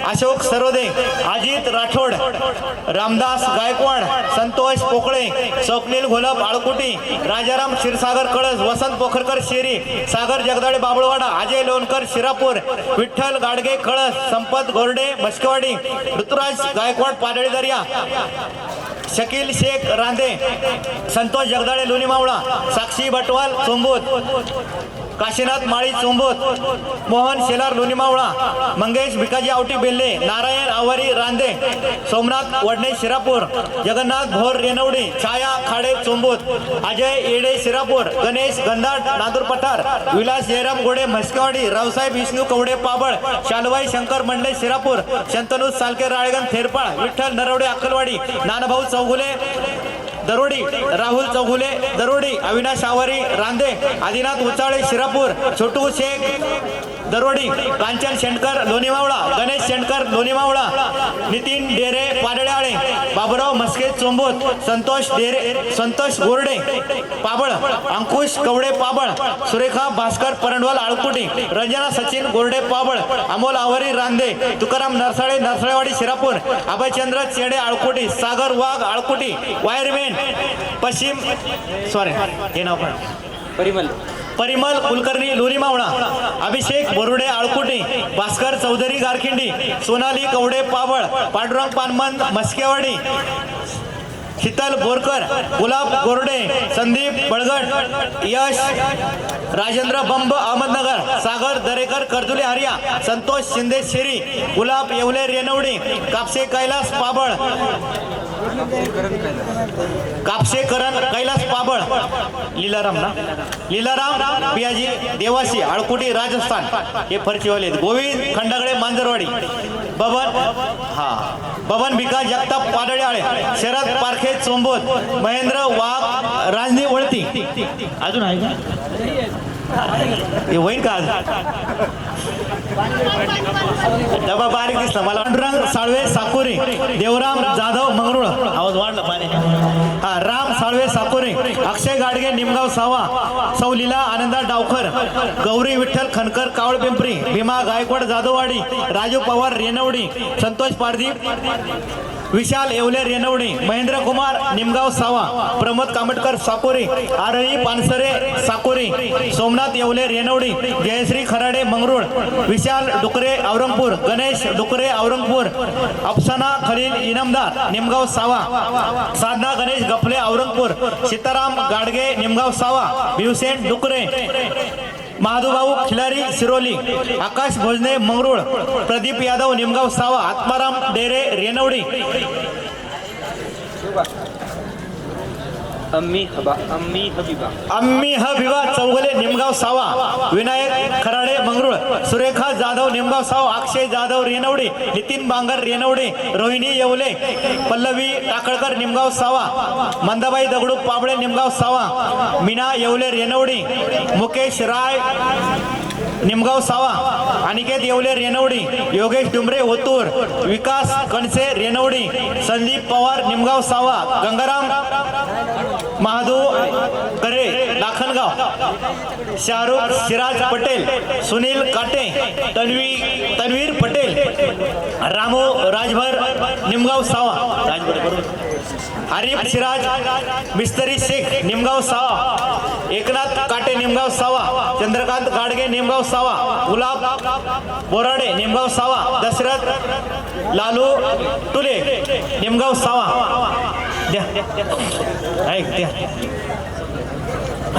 अशोक सरोदे, अजित राठोड, रामदास गायकवाड, संतोष पोकळे, स्वप्नील घोलप आळकुटी, राजाराम क्षीरसागर कळस, वसंत पोखरकर शेरी, सागर जगदाळे बाबळवाडा, अजय लोणकर शिरापूर, विठ्ठल गाडगे कळस, संपत गोरडे मस्केवाडी, ऋतुराज गायकवाड पाडळी दर्या, शकील शेख रांदे, संतोष जगदाळे लोणी मावळा, साक्षी बटवाल चोंबूत, काशीनाथ माळी चोंबूत, मोहन शेलार लोणी मावळा, मंगेश भिकाजी आवटी बेल्ले, नारायण आवारी रांदे, सोमनाथ वडणे शिरापूर, जगन्नाथ भोर रेनवडी, छाया खाडे चोंबूत, अजय येडे शिरापूर, गणेश गंधाट नादूर पठार, विलास जयराम गोडे म्हस्केवाडी, रावसाहेब विष्णू कवडे पाबळ, शालवाई शंकर मंडले शिरापूर, शंतनू सालके राळेगण थेरपाळ, विठ्ठल नरवडे अक्कलवाडी, नानाभाऊ चौगुले दरोडी, राहुल चौगुले दरोडी, अविनाश आवारी रांदे, आदिनाथ उचाळे शिरापूर, छोटू शेख दरोडी, कांचन शेंडकर लोणी मावळा, गणेश शेंडकर लोणी मावळा, नितीन डेरे पाडळेआळे, बाबुराव मस्के चोंबूत, संतोष गोरडे पाबळ, अंकुश कवडे पाबळ, सुरेखा भास्कर परंडवाल आळकुटी, रंजना सचिन गोरडे पाबळ, अमोल आवारी रांदे, तुकाराम नरसाळे नरसाळेवाडी शिरापूर, अभयचंद्र चेडे आळकुटी, सागर वाघ आळकुटी, वायरमॅन पश्चिम हे नाव पण परिमल कुलकर्णी लोणी मावळा, अभिषेक बोरुडे आळकुटी, भास्कर चौधरी गारखिंडी, सोनाली कवडे पाबळ, पांडुरंग पानमन मस्केवाडी, शीतल बोरकर, गुलाब गोरडे, संदीप बळगट, यश राजेंद्र बंब अहमदनगर, सागर दरेकर कर्जुले हरिया, संतोष शिंदे शेरी, गुलाब येवले रेनवडी, कापसे कैलास पाबळ, कापसेकरण कैलास पाबळ लीलाराम ना लीलाराम पियाजी देवासी आळकुटी राजस्थान हे फरचीवाले आहेत. गोविंद खंडागळे मांजरवाडी बबन भिका जगताप पाडळ्याळे शरद पारखे चोंबोत महेंद्र वाघ राजनी वळती अजून आहे का हे होईल का आज डबा बारीक दिसला मला. पांडुरंग साळवे साकोरे देवराम जाधव मंगरुळ आवाज वाढला पाणी हा राम साळवे साकोरे अक्षय गाडगे निमगाव सावा सौ लीला आनंदा डावखर गौरी विठ्ठल खनकर कावळ पिंपरी भीमा गायकवाड जाधववाडी राजू पवार रेनवडी संतोष पारधी विशाल येवले रेनवडी महेंद्र कुमार निमगाव सावा प्रमोद कामटकर साकोरे आरळी पानसरे साकोरे सोमनाथ येवले रेनवडी जयश्री खराडे मंगरुळ विशाल डुकरे औरंगपूर गणेश डुकरे औरंगपूर अफसाना खलील इनामदार निमगाव सावा साधना गणेश गफले औरंगपूर सीताराम गाडगे निमगाव सावा भीवसेन डुकरे महादूभाऊ खिलारी सिरोली आकाश भोजने मंगरुळ प्रदीप यादव निमगाव सावा आत्माराम डेरे रेनवडी अम्मी हबीबा चौगले निमगाव सावा विनायक खराडे मंगरुळ सुरेखा जाधव निमगाव सावा अक्षय जाधव रेनवडी नितीन बांगर रेनवडी रोहिणी येवले पल्लवी टाकळकर निमगाव सावा मंदाबाई दगडू पाबळे निमगाव सावा मीना येवले रेनवडी मुकेश राय निमगाव सावा अनिकेत येवले रेनवडी योगेश डुमरे ओतूर विकास कणसे रेनवडी संदीप पवार निमगाव सावा गंगाराम महादू करे लाखनगाव शाहरुख सिराज पटेल सुनील काटे तन्वीर पटेल रामू राजभर निमगाव सावा राजभर बरोबर आरिफ सिराज मिस्त्री शेख निमगाव सावा एकनाथ काटे निमगाव सावा चंद्रकांत गाडगे निमगाव सावा गुलाब बोराडे निमगाव सावा दशरथ लालू टुले निमगाव सावा द्या ऐक द्या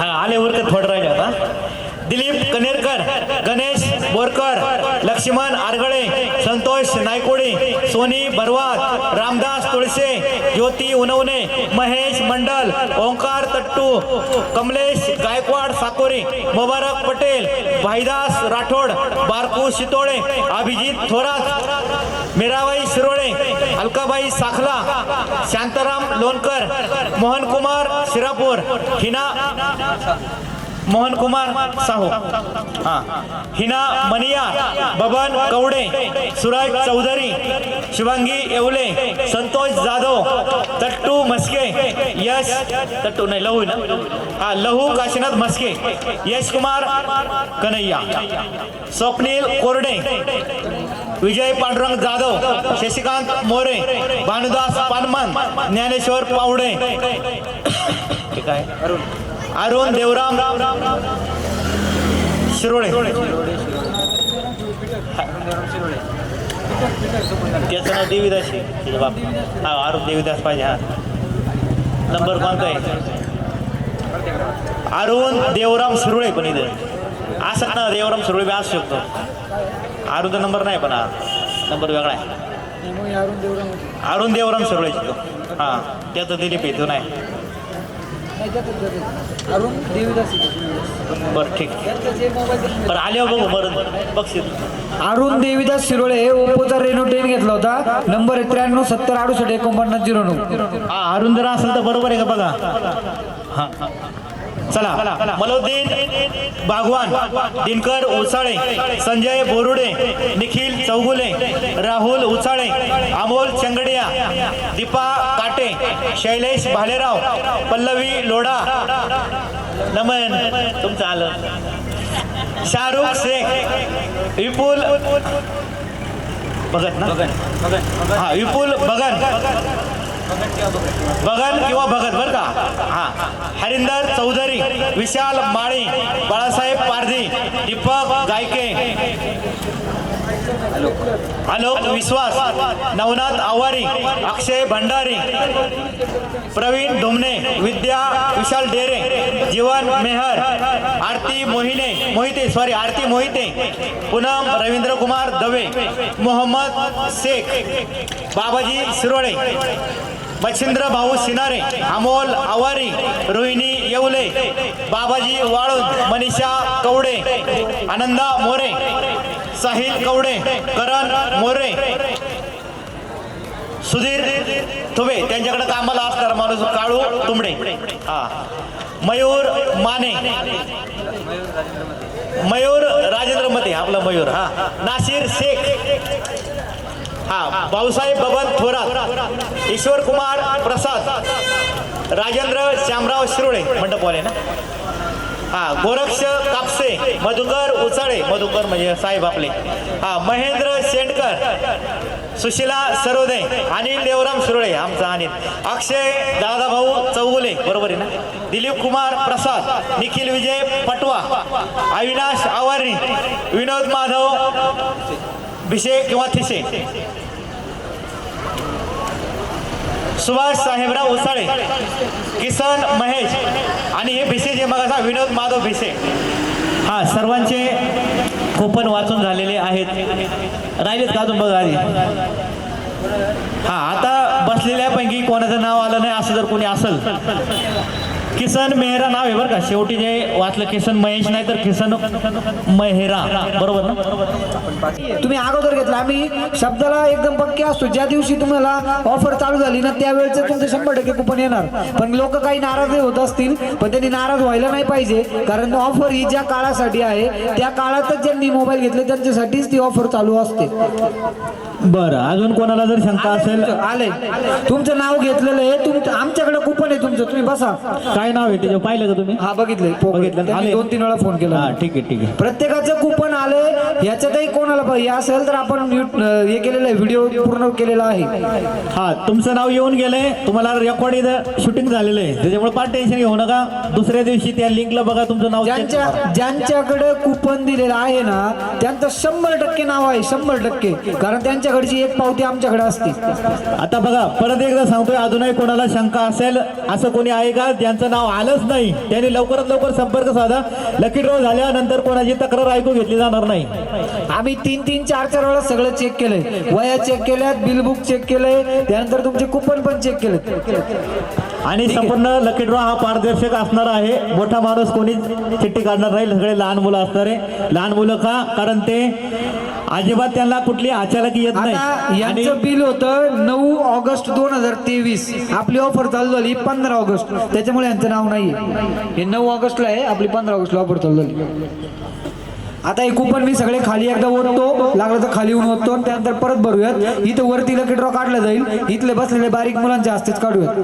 हा आले उरकत थोडं राहिले आता दिलीप कनेरकर गणेश बोरकर लक्ष्मण आरगळे संतोष नायकोडी सोनी बरवाद रामदास तुळसे ज्योती उनवणे महेश मंडल ओंकार तट्टू कमलेश गायकवाड साकोरी मुबारक पटेल भाईदास राठोड बारकू शितोळे अभिजित थोरात मीराबाई शिरोळे अलकाबाई साखला शांताराम लोणकर मोहनकुमार शिरापूर हिना मोहन कुमार साहू हिना मनिया बबन कवडे सूरज चौधरी शिवांगी येवले संतोष जाधव तट्टू मस्के यश तट्टू नाही लहू ना लहू काशीनाथ मस्के यश कुमार कन्हैया स्वप्नील कोरडे विजय पांडुरंग जाधव शशिकांत मोरे भानुदास पानमन ज्ञानेश्वर पावडे ठीक आहे अरुण देवराम शिरोळे त्याचं नाव देवीदास आहे बाप हा अरुण देवीदास पाहिजे हा नंबर कोणता आहे अरुण देवराम शिरोळे पण इथं असं ना देवराम शिरोळे बी असू शकतो अरुणचा नंबर नाही पण हा नंबर वेगळा आहे अरुण देवराम शिरोळे शिकतो हां त्याचं दिलीप येतो नाही अरुण देवीदास बरं ठीक बरं आले बघू बरं बक्षीस अरुण देवीदास शिरोळे ओप्पोचा रेनो 10 घेतला होता नंबर 937068 हा अरुण जर असेल तर बरोबर आहे का बघा हां चला मलोद्दीन बागवान दिनकर उचाळे संजय बोरुडे निखिल चौगुले राहुल उचाळे अमोल चंगडिया दीपा काटे शैलेश भालेराव पल्लवी लोढा नमन तुमचं आलं शाहरुख शेख विपुल भगत ना हा विपुल बगन किंवा भगत बरं का हा हरिंदर चौधरी विशाल माळी बाळासाहेब पारधी दीपक गायके आलोक विश्वास नवनाथ आवारी अक्षय भंडारी प्रवीण धुमने विद्या विशाल डेरे जीवन मेहर आरती मोहिते पूनम रवींद्र कुमार दवे मोहम्मद शेख बाबाजी शिरोळे मच्छिंद्र भाऊ सिनारे, अमोल आवारी, रोहिणी येवले, बाबाजी वाळून, मनीषा कवडे, आनंदा मोरे, साहिल कवडे, करण मोरे, सुधीर थुबे, त्यांच्याकडे कामाला असणारा माणूस काळू तुंबडे, हा मयूर माने, मयूर राजेंद्र मते, आपला मयूर, हा नासिर शेख, हा भाऊसाहेब बबन थोरात, ईश्वर कुमार प्रसाद, राजेंद्र श्यामराव शिरोळे मंडपवाले ना, हा गोरक्ष कापसे, मधुकर उचाळे, मधुकर म्हणजे साहेब आपले, हा महेंद्र शेंडकर, सुशिला सरोदे, अनिल देवराम सुरळे आमचा अनिल, अक्षय दादाभाऊ चौगुले बरोबर आहे ना, दिलीप कुमार प्रसाद, निखिल विजय पटवा, अविनाश आवारी, विनोद माधव भिशे किंवा थिसे, सुभाष साहेबराव उसाळे, किसन महेश आणि हे भिसे जे मग असा विनोद माधव भिसे, हा सर्वांचे कूपन वाचून झालेले आहेत. राहिलेत का अजून बघा आधी. हा आता बसलेल्यापैकी कोणाचं नाव आलं नाही असं जर कोणी असेल, किसन मेहरा नाव आहे बरं का, शेवटी जे वाचलं किसन महेश नाही तर किसन मेहरा बरोबर ना. तुम्ही अगोदर घेतला, आम्ही शब्दाला एकदम पक्के असतो. ज्या दिवशी तुम्हाला ऑफर चालू झाली ना त्यावेळेचं तुमचं 100% कुपन येणार. पण लोक काही नाराज होत असतील, पण त्यांनी नाराज व्हायला नाही पाहिजे, कारण ऑफर ही ज्या काळासाठी आहे त्या काळातच ज्यांनी मोबाईल घेतले त्यांच्यासाठीच ती ऑफर चालू असते. बरं अजून कोणाला जर शंका असेल, आले तुमचं नाव घेतलेलं आहे, तुमचं आमच्याकडे कुपन आहे तुमचं, तुम्ही बसा. काय नाव आहे त्याच्यावर पाहिलं का तुम्ही? हा बघितलंय, बघितलं, आले. 2-3 वेळा फोन केला. हा ठीक आहे ठीक आहे. प्रत्येकाचं कुपन आले, ह्याच्यातही कोणाला पाहिजे असेल तर आपण हे केलेलं आहे, व्हिडिओ पूर्ण केलेला आहे. हा तुमचं नाव येऊन गेलंय, तुम्हाला रेकॉर्ड इथं शूटिंग झालेलं आहे, त्याच्यामुळे फार टेन्शन घेऊ नका. दुसऱ्या दिवशी त्या लिंकला बघा तुमचं नाव. ज्यांच्याकडे कुपन दिलेलं आहे ना त्यांचं 100% नाव आहे, 100%, कारण त्यांच्याकडची एक पावती आमच्याकडे असते. आता बघा परत एकदा सांगतोय, अजूनही कोणाला शंका असेल असं कोणी आहे का ज्यांचं नाव आलंच नाही, त्यांनी लवकरात लवकर संपर्क साधा. लकी ड्रॉ झाल्यानंतर कोणाची तक्रार ऐकू घेतली जाणार नाही. आम्ही 3-3, 4-4 वेळा सगळं चेक केलंय, वया चेक केल्यात, बिल बुक चेक केलंय, त्यानंतर तुमचे कुपन पण चेक केले. आणि संपूर्ण लकी ड्रॉ हा पारदर्शक असणार आहे. मोठा माणूस कोणीच चिठ्ठी काढणार नाही, सगळे लहान मुलं असणार आहे. लहान मुलं का? कारण ते अजिबात त्यांना कुठली अचानक येत आता नाही. आणि यांचं बिल होतं 9 ऑगस्ट 2023, आपली ऑफर चालू झाली 15 ऑगस्ट, त्याच्यामुळे यांचं नाव नाहीये. हे 9 ऑगस्टला आहे, आपली 15 ऑगस्टला ऑफर चालू झाली. आता हे कुपन मी सगळे खाली एकदा ओढतो, लागलं तर खाली येऊन ओढतो, त्यानंतर परत भरूयात. इथं वरती लकी ड्रॉ काढला जाईल, इथले बसलेले बारीक मुलांच्या हस्तेच काढूयात.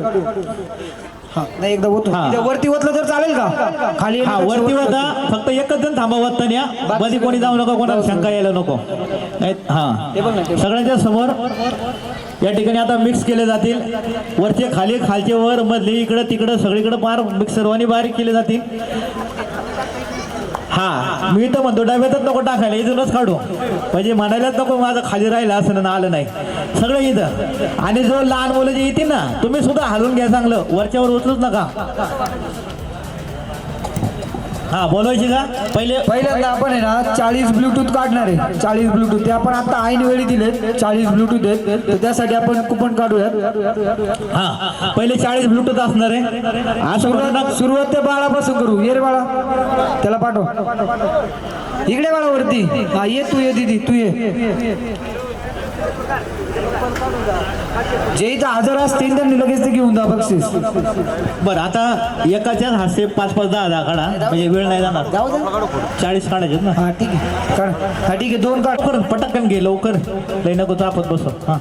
हा नाही एकदा ओढतो, वरती ओतलं तर चालेल का? खाली हा वरती होता, फक्त एकच जण थांबवत नाही, मध्ये कोणी जाऊ नका, कोणाला शंका यायला नको. हा सगळ्यांच्या समोर या ठिकाणी आता मिक्स केले जातील. वरचे खाली, खालचे वर, मधले इकडं तिकडं सगळीकडे फार मिक्स सर्वांनी बारीक केले जातील. हा मी तर म्हणतो डब्यातच नको टाकायला, इथूनच काढू, म्हणजे म्हणायलाच नको माझं खाली राहिलं असं ना आलं नाही सगळं इथं. आणि जो लहान मुलं जे येतील ना तुम्ही सुद्धा हलवून घ्या, चांगलं वरच्यावर उचलूच नका. हा बोलायची का? पहिल्यांदा आपण आहे ना 40 ब्लूटूथ काढणार आहे. 40 ब्लूटूथ ते आपण आता ऐन वेळी दिलेत. 40 ब्लूटूथ आहेत, तर त्यासाठी आपण कुपन काढूयात. हा पहिले 40 ब्लूटूथ असणार आहे. असं सुरुवात ते बाळापासून करू. ये रे बाळा, त्याला पाठव इकडे बाळा वरती. हा ये, तू ये दीदी, तू ये. जे इथं हजर असतील त्यांनी लगेच ते घेऊन जा बक्षीस. बरं आता एकाच्याच हस्ते 5-5, 10-10 काढा, म्हणजे वेळ नाही जाणार. 40 काढायचे ना. हा ठीक आहे, काढ. हा ठीक आहे, 2 काढ. लवकर पटकन घे, लवकर लय नको चापत बसो. हा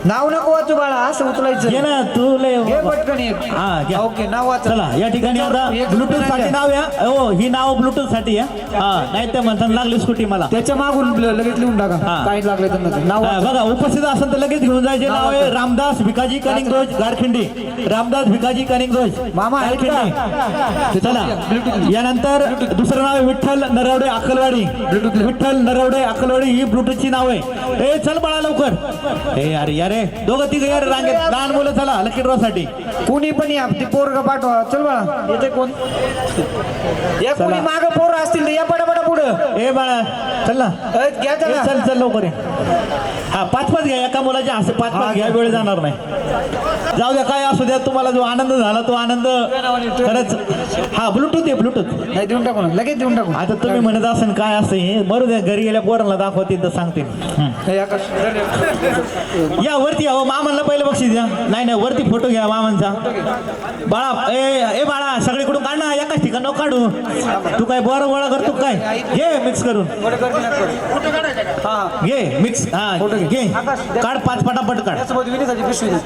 नाव नको वाचू बाळा, असं उचलायचं. घे ना तू लय. घे पटकन एक. हा घ्या. ओके, नाव वाच. चला या ठिकाणी आता ब्लूटूथ साठी नाव या. हो ही नाव ब्लूटूथ साठी या. हा नाही तर म्हणताना लागली स्कूटी मला. त्याच्या मागून लगेच लिहून टाका, काय लागलं त्यांना. नाव हा, बघा उपस्थित असेल तर लगेच घेऊन जायचे. नाव आहे रामदास भिकाजी कनिंगरोज गारखिंडी. रामदास भिकाजी कनिंगरोज मामा आहेत का? गारखिंडी. चला यानंतर दुसरं नाव आहे विठ्ठल नरवडे अक्कलवाडी. विठ्ठल नरवडे अक्कलवाडी ही ब्लूटूथची नाव आहे. ए चल बाळा लवकर. ए अरे यारे दोघं तिघ यार रांगेत, लहान मुलं चला लकी ड्रॉ साठी. कुणी पण या, ती पोरग पाठवा. चल बाळा, येते कोण? या कोणी माग पोरं असतील तर या, पटापटा पुढं ए बाळा चल ना घ्या ए, त्याला चल चल लवकर ये. हा 5-5 घ्या एका मुलाच्या असं 5-5 घ्या वेळ जाणार नाही जाऊ द्या काय असू द्या तुम्हाला जो आनंद झाला तो आनंद खरंच हा ब्लूटूथ आहे ब्लूटूथ नाही देऊन टाकू ना लगेच देऊन टाकू आता तुम्ही म्हणत असेल काय असं हे मरू द्या घरी गेल्या पोरांना दाखवतील तर सांगतील हे आकाश या वरती या मामांना पहिलं बक्षीस द्या नाही नाही वरती फोटो घ्या मामांचा बाळा ए बाळा सगळीकडून काढ ना एकाच ठिकाण नको काढू तू काय बोरा गोळा करतो काय घे मिक्स करून हा घे मिक्स हा घे काढ 5 पटापट काढ त्यासोबत विनीसाची पिशवी दे.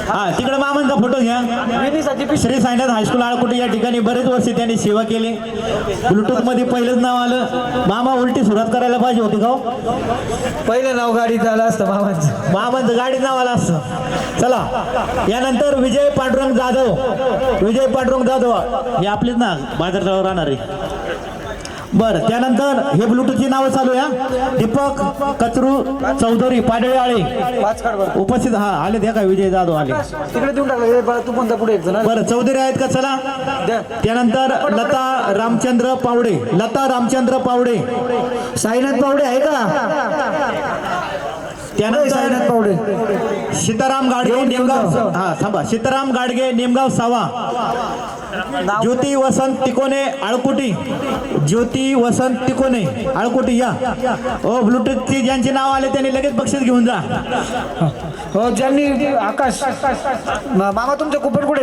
हा तिकडे मामांचा फोटो घ्या विनीसाची पिशवी श्री साईनाथ हायस्कूल आळकुटी या ठिकाणी बरेच वर्ष त्यांनी सेवा केली ब्लूटूथ मध्ये पहिलंच नाव आलं मामा उलटी सुरुवात करायला पाहिजे होती का हो? पहिलं नाव गाडीत आलं असतं मामांचं मामांचं गाडी नाव आलं असतं चला यानंतर विजय पांडुरंग जाधव हे आपलेच ना बाजारजावर राहणार आहे बरं त्यानंतर हे ब्लूटूथची नावं चालू आहे दीपक कचरू चौधरी पाडळेआळे 5 काढ बरं उपस्थित हा आले त्या काय विजय जाधव आले तिकडे देऊन टाकलं तू पण पुढे एक जण बरं चौधरी आहेत का चला द्या. त्यानंतर लता रामचंद्र पावडे साईनाथ पावडे आहे का त्यानंतर साईनाथ पावडे सीताराम गाडगे नेमगाव हा थांबा सीताराम गाडगे नेमगाव सावा ज्योती वसंत तिकोने आळकुटी या ओ ब्लूटूथची ज्यांचे नाव आले त्यांनी लगेच बक्षीस घेऊन जा हो ज्यांनी आकाश मामा तुमचं कुपन कुठे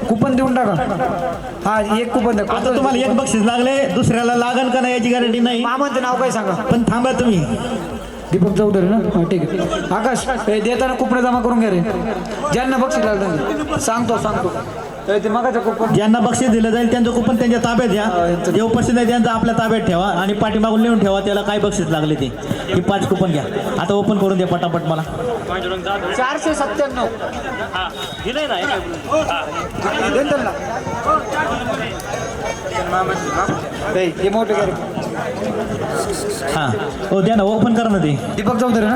कुपन देऊन टाका हा एक कुपन द्या आता तुम्हाला एक बक्षीस लागले दुसऱ्याला लागल का नाही याची गॅरंटी नाही मामांचं नाव काय सांगा पण थांबा तुम्ही दीपक चौधरी ना हा ठीक आहे आकाश हे देताना कुपन जमा करून घ्या रे ज्यांना बक्षीस लागलं त्यांनी. सांगतो ते मगाचं कुपन ज्यांना बक्षीस दिलं जाईल त्यांचं कुपन त्यांच्या ताब्यात घ्या जे उपस्थित आहे त्यांचं आपल्या ताब्यात ठेवा आणि पाठीमागून लिहून ठेवा त्याला काय बक्षीस लागले ते ही 5 कुपन घ्या आता ओपन करून द्या पटापट मला 497 हे मोठे हा हो द्या ना ओपन करा ना ते दीपक चौधरी ना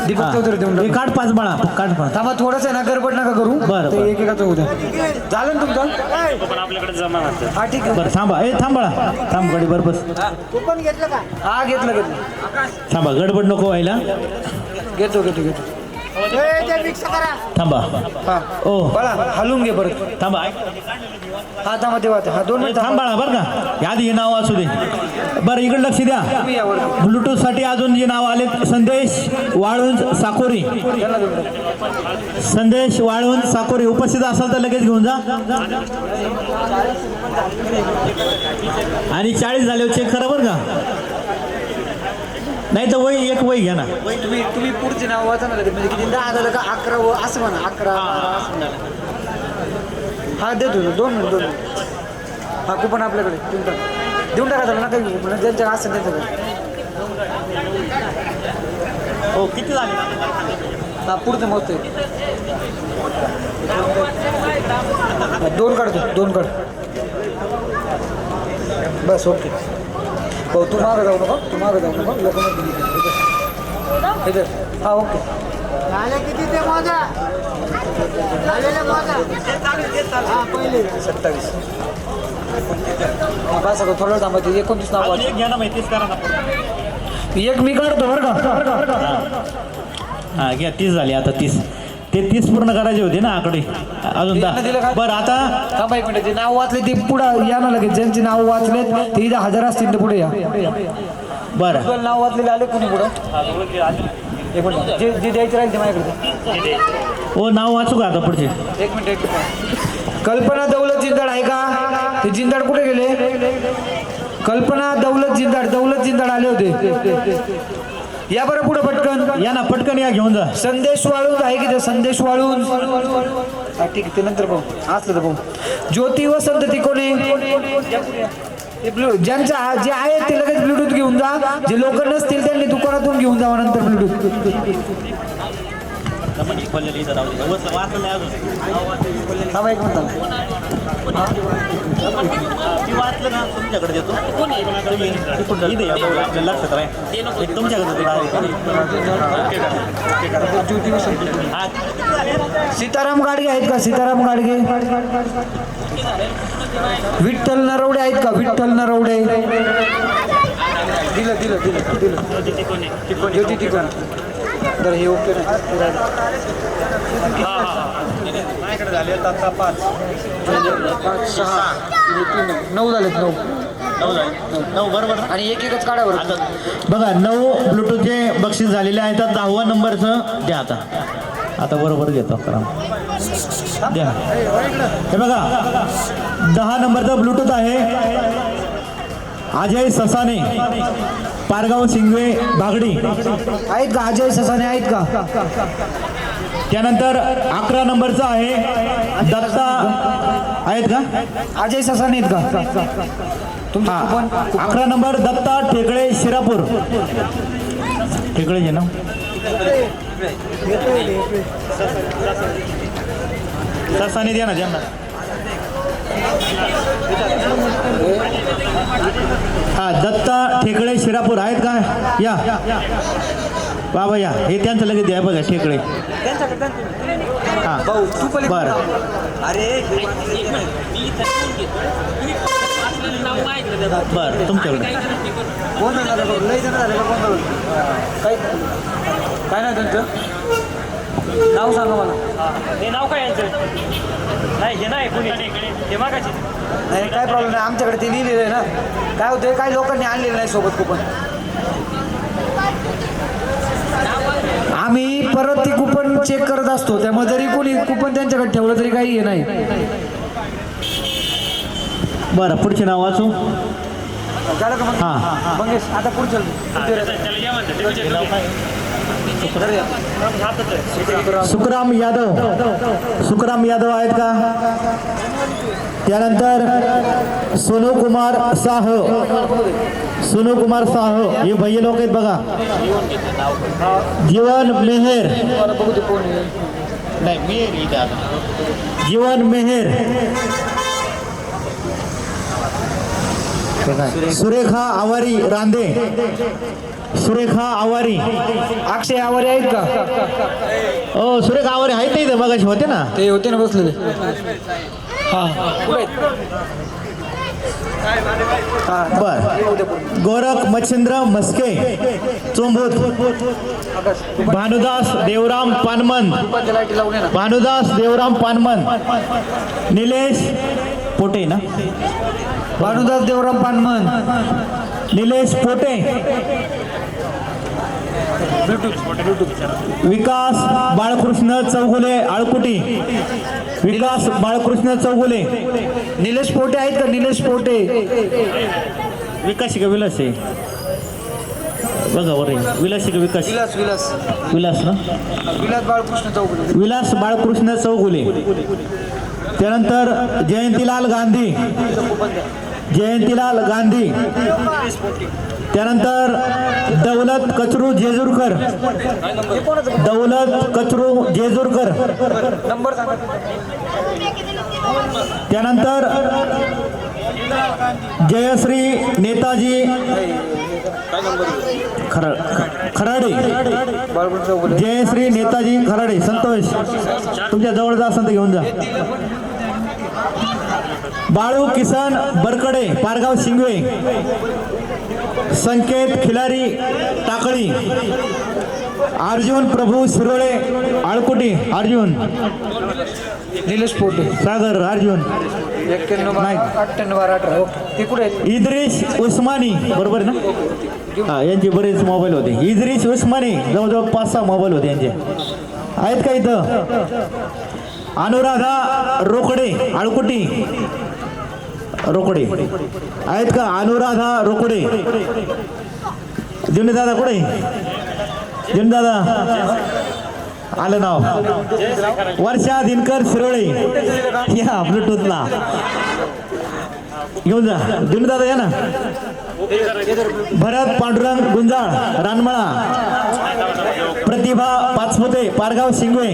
दीपक चौधरी देऊन हे काढ 5 बाळा काढ 5 थांबा थोडंसं ना गडबड नका करू बरं, ते बरं. एकेकाचं होऊ द्या झालं ना तुमचं पण आपल्याकडे जमा नसतं हा ठीक आहे बरं थांबा थांब बाळा थांब गडीभर बस कुपन घेतलं का हा घेतलं थांबा गडबड नको व्हायला घेतो ते मिक्स करा थांबा हा ओ बाळा हलवून घे परत थांबा हा थांबा तेव्हा हा 2 मिनिट थांब बाळा बरं का यादी हे नाव असू दे बरं इकडे लक्ष द्या तुम्ही यावर ब्लूटूथ साठी अजून जे नाव आले संदेश वाळुंज साकोरी उपस्थित असाल तर लगेच घेऊन जा आणि 40 झाले चेक करा बरं का नाही तर एक वही घ्या ना तुम्ही पुढचे नाव वाचा ना लगेच म्हणजे किती 10 झालं का 11 असं म्हणा 11 असं म्हणा हा देतो 2 मिनिट हा कुपन आपल्याकडे देऊन टाका त्याला नका कुपन ज्यांच्या असं त्यांच्याकडे हो किती झाले हा पुढचं मस्त आहे 2 काढतो 2 काढ बस ओके हो तू मागं जाऊ नको लोक इथे हा ओके झाले किती ते मोजा झालेले मोजा हा पहिले 27 बस थोडं थांबायचं 29 नाव अजून एक घ्या ना माहितीच करा ना एक मी काढतो बरं का हा घ्या 30 झाले आता 30 ते 30 पूर्ण करायचे होते ना आकडे अजून दिलं का? बरं आता थांबा 1 मिनिट जे नाव वाचले ते पुढं या ना लगेच ज्यांचे नाव वाचले ते इथं 1000 असतील तर पुढे या बरं तुला नाव वाचलेले आले कोणी पुढं 1 मिनिट जे द्यायचे राहील ते माझ्याकडे हो नाव वाचू का आता पुढचे 1 मिनिट कल्पना दौलत जिंदाड आहे का ते जिंदाड कुठे गेले कल्पना दौलत जिंदाड आले होते या बरं पुढे पटकन या ना पटकन या घेऊन जा संदेश वाळून आहे की ते संदेश वाळून हा ठीक आहे ते नंतर पाहू असलं तर पाहू ज्योती वसंत तिकोने ज्यांच्या जे आहेत ते लगेच ब्लूटूथ घेऊन जा जे लोक नसतील त्यांनी दुकानातून घेऊन जावा नंतर ब्लूटूथ थांबा 1 मिनिट वाचलं ना तुमच्याकडे देतो लक्षात राहील ज्योती वसंत सीताराम गाडगे आहेत का सीताराम गाडगे विठ्ठल नरवडे आहेत का विठ्ठल नरवडे दिलं ज्योती टिकोणे तर हे ओके नाही माझ्याकडे झाले आता 5 6 9 झालेत 9 9 बरोबर ना? आणि एकच काढा बरं बघा 9 ब्लूटूथचे बक्षीस झालेले आहेत. 10व्या नंबरचं द्या आता बरोबर घेतो करा द्या. हे बघा 10 नंबरचं ब्लूटूथ आहे अजय ससाने, पारगाव सिंगवे बागडी. आहेत का अजय ससाने आहेत का? त्यानंतर 11 नंबरचं आहे दत्ता आहेत का? अजय ससाने आहेत का? तुमचं हा कुपन 11 नंबर दत्ता ठेकळे शिरापूर. ठेकळेचे नाव ससाने द्या ना त्यांना. हा दत्ता ठेकळे शिरापूर आहेत का? या बाबा या, हे त्यांचं लगेच द्या बघा ठेकळे. हा भाऊ तू पहिले बरं बरं तुमच्याकडे कोण झालं बघ लई जण झाले कोण झालं काय नाही त्यांचं नाव सांगा मला. हे नाव काय यांचं? नाही हे नाही कुणी हे मागायचे. नाही काय प्रॉब्लेम नाही आमच्याकडे ते लिहिलेलं आहे ना. काय होतं काही लोकांनी आणलेलं नाही सोबत कुपन. आम्ही परत ती कुपन चेक करत असतो त्यामुळे जरी कोणी कुपन त्यांच्याकडे ठेवलं तरी काही हे नाही. बरं पुढचे नाव वाचू. झालं का मग? हां मंगेश आता पुढचं सुखराम यादव आहेत का? त्यानंतर सोनू कुमार साह हे भैया लोक आहेत बघा. जीवन मेहेर नाही जीवन मेहेर. सुरेखा आवारी रांदे. सुरेखा आवारी. अक्षय आवारे आहेत का? ओ सुरेखा आवारी आहेत नाही मगाशी होते ना. ते होते ना बसलेले. बर गोरख मच्छिंद्र मस्के चोंबूत. भानुदास देवराम पानमन. निलेश पोटे ना. भानुदास देवराम पानमन. निलेश पोटे. विकास बाळकृष्ण चौगुले आळकुटी. निलेश पोटे आहेत का? निलेश पोटे. विकास का विलास आहे बघा बरं. विलास का विकास? विलास ना. विलास बाळकृष्ण चौगुले. विलास बाळकृष्ण चौगुले. त्यानंतर जयंतीलाल गांधी. त्यानंतर दौलत कचरू जेजूरकर. नंबर सांगा. त्यानंतर जयश्री नेताजी खराडे. बाळकृष्ण चौगुले. जयश्री नेताजी खराडे. संतोष तुमच्या जवळ असेल तर घेऊन जा. बाळू किसन बरकडे पारगाव शिंगवे. संकेत खिलारी टाकळी. अर्जुन प्रभू शिरोळे आळकुटी. अर्जुन निलेश पोटे. सागर अर्जुन 91-98-18 ओके. ते कुठे आहेत? इद्रिस उस्मानी बरोबर ना. हा यांचे बरेच मोबाईल होते. इद्रिस उस्मानी जवळजवळ 5-6 मोबाईल होते यांचे. आहेत का इथं? अनुराधा रोकडे आळकुटी. आहेत का? अनुराधा रोकडे. जुने दादा कुठे? जुने दादा आलं नाव. वर्षा दिनकर शिरोळे या ब्लूटूथला घेऊन जा. जुने दादा या ना. भरत पांडुरंग गुंजाळ रानमळा. प्रतिभा पाचपुते पारगाव शिंगवे.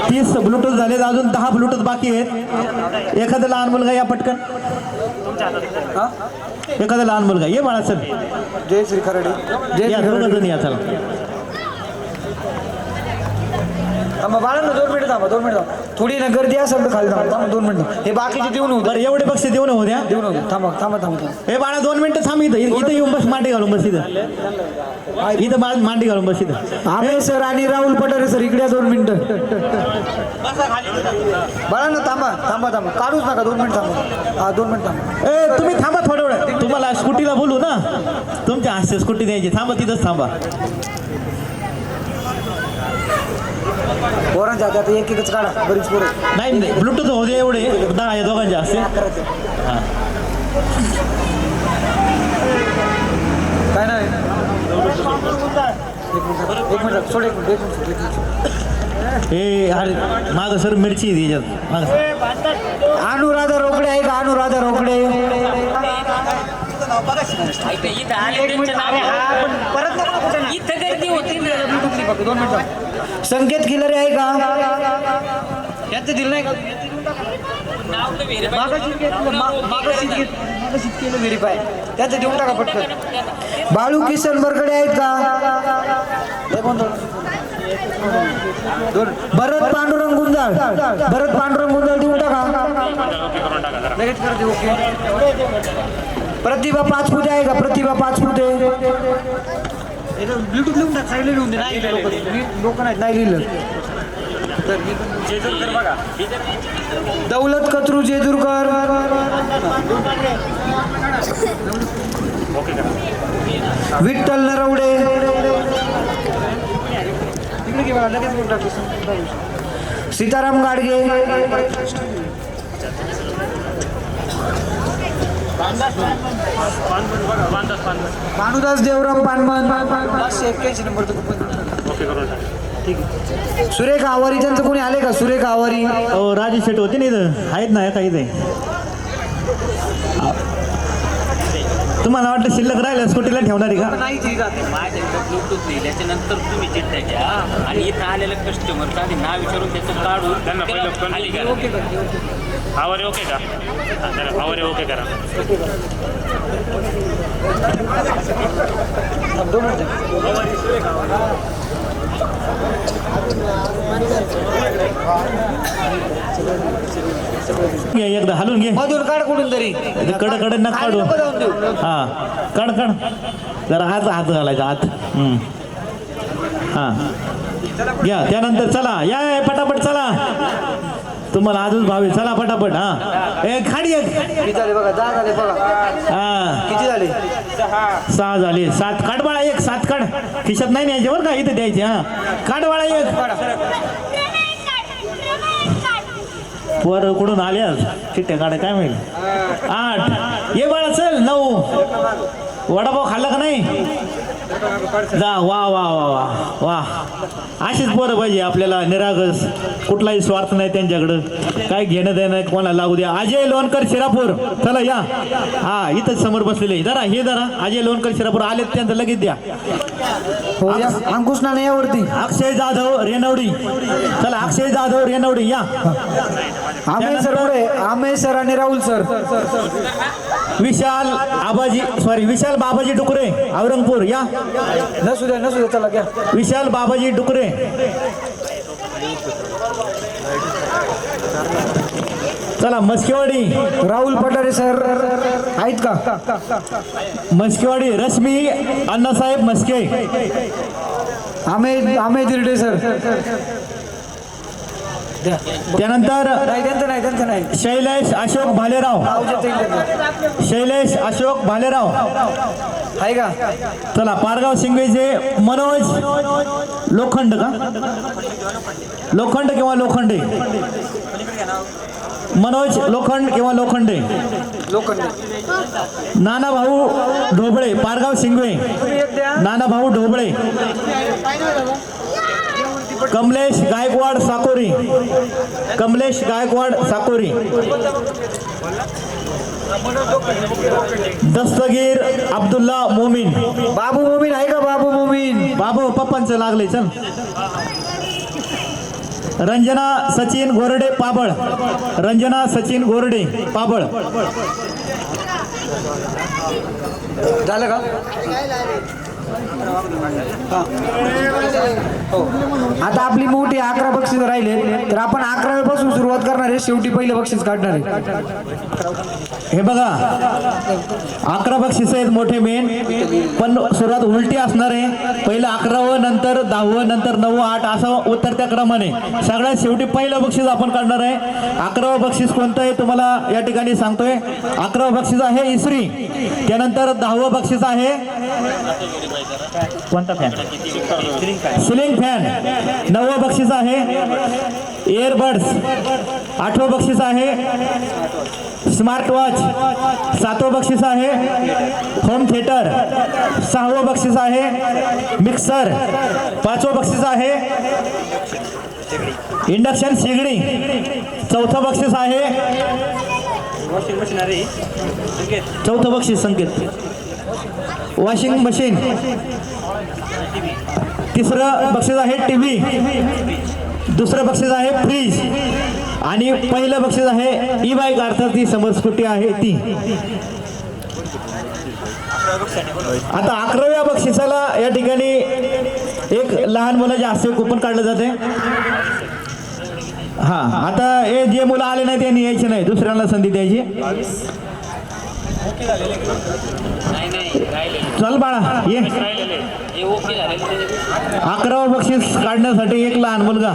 30 ब्लूटूथ झाले. अजून 10 ब्लूटूथ बाकी आहेत. एखादा लहान मुलगा या पटकन. एखादा लहान मुलगा ये बाळा चल. जयश्री खराडे. या दोघं जण या चला. थांबा बाळांना 2 मिनिटं थांबा 2 मिनिटं थांबा. थोडी ना गर्दी असेल तर खाली थांबा 2 मिनिटं. हे बाकीचे देऊन होतं बरं एवढे बक्षीस देऊ ना उद्या देऊन होतं थांबा थांबा थांबा हे बाळा 2 मिनिटं थांब इथं इथं येऊन बस मांडी घालून बस इथं मांडी घालून बस इथं आम्ही सर आणि राहुल पठारे सर इकडे 2 मिनिटं. बाळांना थांबा थांबा थांबा काढूच नका 2 मिनिटं थांबा. हा 2 मिनिटं थांबा. ए तुम्ही थांबा थोडं वेळ तुम्हाला स्कूटीला बोलू ना तुमच्या हास्य स्कूटी द्यायची थांबा तिथंच थांबा पोरांच्या हातात एक एकच काढा बरीच पोरं. नाही नाही ब्लूटूथ होऊ दे एवढे 10 या दोघांचे असते हां काय नाही एक मिनिट सोड एक मिनिट. हे अरे मागं सर मिरची आहे त्याच्यात मागं अनुराधा रोकडे आहे का अनुराधा रोकडे. इथं आले त्यांच्या नावे परत इथं गर्दी होती ना 2 मिनिटं. संकेत खिलरे आहे का यांचं दिलं नाही का नाव तर verify मागाशीच केलं व्हेरीफाय त्याचं देऊन टाका पटकन. बाळू किसन बरकडे आहेत का. भरत पांडुरंग गुंजाळ भरत पांडुरंग गुंजाळ देऊन टाका लगेच करते. ओके प्रतिभा पाचपुते आहे का प्रतिभा पाचपुते. ब्लूटूथ लिहून टाक साईडला लिहून दे. नाही लोक नाहीत नाही लिहिलं. दौलत कत्रू जेजूरकर विठ्ठल नरवडे सीताराम गाडगे भानुदास देवराम पानमन 81 नंबर ठीक आहे. सुरेख आवारी त्यांचं कोणी आले का सुरेख आवारी. हो राजू शेट होते ना इथं आहेत ना काही ते तुम्हाला वाटलं शिल्लक राहिलं स्कूटीला ठेवणार आहे का माझ्याकडे ब्लूटूथ दिल्याच्या नंतर तुम्ही चिठ्ठ्या घ्या आणि इथं आलेलं कस्टमर आधी नाव विचारून त्याचं काढून त्यांना पहिलं खाली करा. आवारे ओके का आवारे ओके करा. घे एकदा हलून घे मधून काढ कुठून तरी कडे नका काढू नको जाऊन देऊ. हा काढ जरा हात घालायचा हात हा घ्या त्यानंतर चला या पटापट चला तुम्हाला आजच भावे चला पटापट हा एक खाडी एक किती झाले बघा 10 झाले बघा. हा किती झाले 6 झाले 7 काढ बाळा एक 7 काढ खिशात नाही न्यायचे बरं का इथे द्यायचे हा काढ बाळा एक वर कुठून आल्या चिठ्ठ्या काढा काय माहिती 8 ये बाळा चल 9 वडापाव खाल्ला का नाही जा वा वा वा वा वा अशीच पोरं पाहिजे आपल्याला निरागस कुठलाही स्वार्थ नाही त्यांच्याकडं काय घेणं देणं नाही कोणाला लागू द्या. अजय लोणकर शिरापूर चला या हा इथंच समोर बसलेले जरा हे जरा अजय लोणकर शिरापूर आलेत त्यांचं लगेच द्या. हो या अंकुश नाणे यावरती अक्षय जाधव रेनवडी चला अक्षय जाधव रेनवडी या आमेय सर पुढे आमेय सर आणि राहुल सर. विशाल बाबाजी डुकरे औरंगपूर या नसू द्या चला घ्या. विशाल बाबाजी डुकरे चला मस्केवाडी राहुल पठारे सर आहेत का. मस्केवाडी रश्मी अण्णासाहेब मस्के आमेय दिर्डे सर. त्यानंतर त्यांचं नाही शैलेश अशोक भालेराव शैलेश अशोक भालेराव आहे का. चला पारगाव शिंगवेचे मनोज लोखंड का लोखंड किंवा लोखंडे मनोज लोखंड किंवा लोखंडे नानाभाऊ ढोबळे पारगाव शिंगवे नानाभाऊ ढोबळे कमलेश गायकवाड साकोरी दस्तगीर अब्दुल्ला मोमीन बाबू मोमीन आहे का बाबू पप्पांचं लागले चल. रंजना सचिन गोरडे पाबळ झालं का आता आपली मोठी 11 बक्षीस राहिले, तर आपण 11 पासून सुरुवात करणार आहे. शेवटी पहिलं बक्षीस काढणार आहे. हे बघा 11 बक्षीस आहेत मोठे मेन, पण सुरुवात उलटी असणार आहे. पहिलं 11वं, नंतर 10वं, नंतर 9वं, 8 असं उतरत्या क्रमाने. सगळ्यात शेवटी पहिलं बक्षीस आपण काढणार आहे. 11वं बक्षीस कोणतं आहे तुम्हाला या ठिकाणी सांगतोय. 11वं बक्षीस आहे इस्त्री. त्यानंतर 10वं बक्षीस आहे कोणता फॅन, सिलिंग फॅन. 9वं बक्षीस आहे इयरबड्स. 8वं बक्षीस आहे स्मार्ट वॉच. 7वं बक्षीस आहे होम थिएटर. 6वं बक्षीस आहे मिक्सर. 5वं बक्षीस आहे इंडक्शन शेगडी. 4थं बक्षीस आहे चौथं बक्षीस संकेत वॉशिंग मशीन. 3रं बक्षीस आहे टीव्ही. 2रं बक्षीस आहे फ्रीज. आणि पहिलं बक्षीस आहे ई बाईक, अर्थात ती समर स्कूटी आहे ती. आता 11व्या बक्षिसाला या ठिकाणी एक लहान मुलाच्या हस्ते कुपन काढलं जाते. हा, आता हे जे मुलं आले नाही त्यांनी यायचे नाही, दुसऱ्यांना संधी द्यायची. चल बाळा ये. 11वं बक्षीस काढण्यासाठी एक लहान मुलगा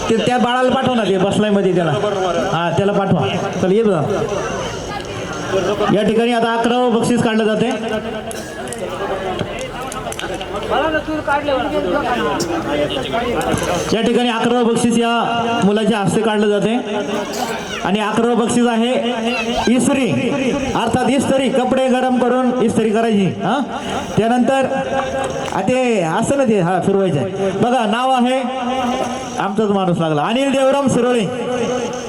ते त्या बाळाला पाठवा ना, ते बसलाय मध्ये त्याला. हा त्याला पाठवा. चल ये बघा. या ठिकाणी आता 11वं बक्षीस काढलं जाते. या ठिकाणी 11वं बक्षीस या मुलाच्या हस्ते काढलं जाते. आणि 11वं बक्षीस आहे इस्त्री, अर्थात इस्त्री, कपडे गरम करून इस्त्री करायची. हा, त्यानंतर ते असं ना ते हा फिरवायचं. बघा नाव आहे, आमचाच माणूस लागला, अनिल देवराम शिरोळे.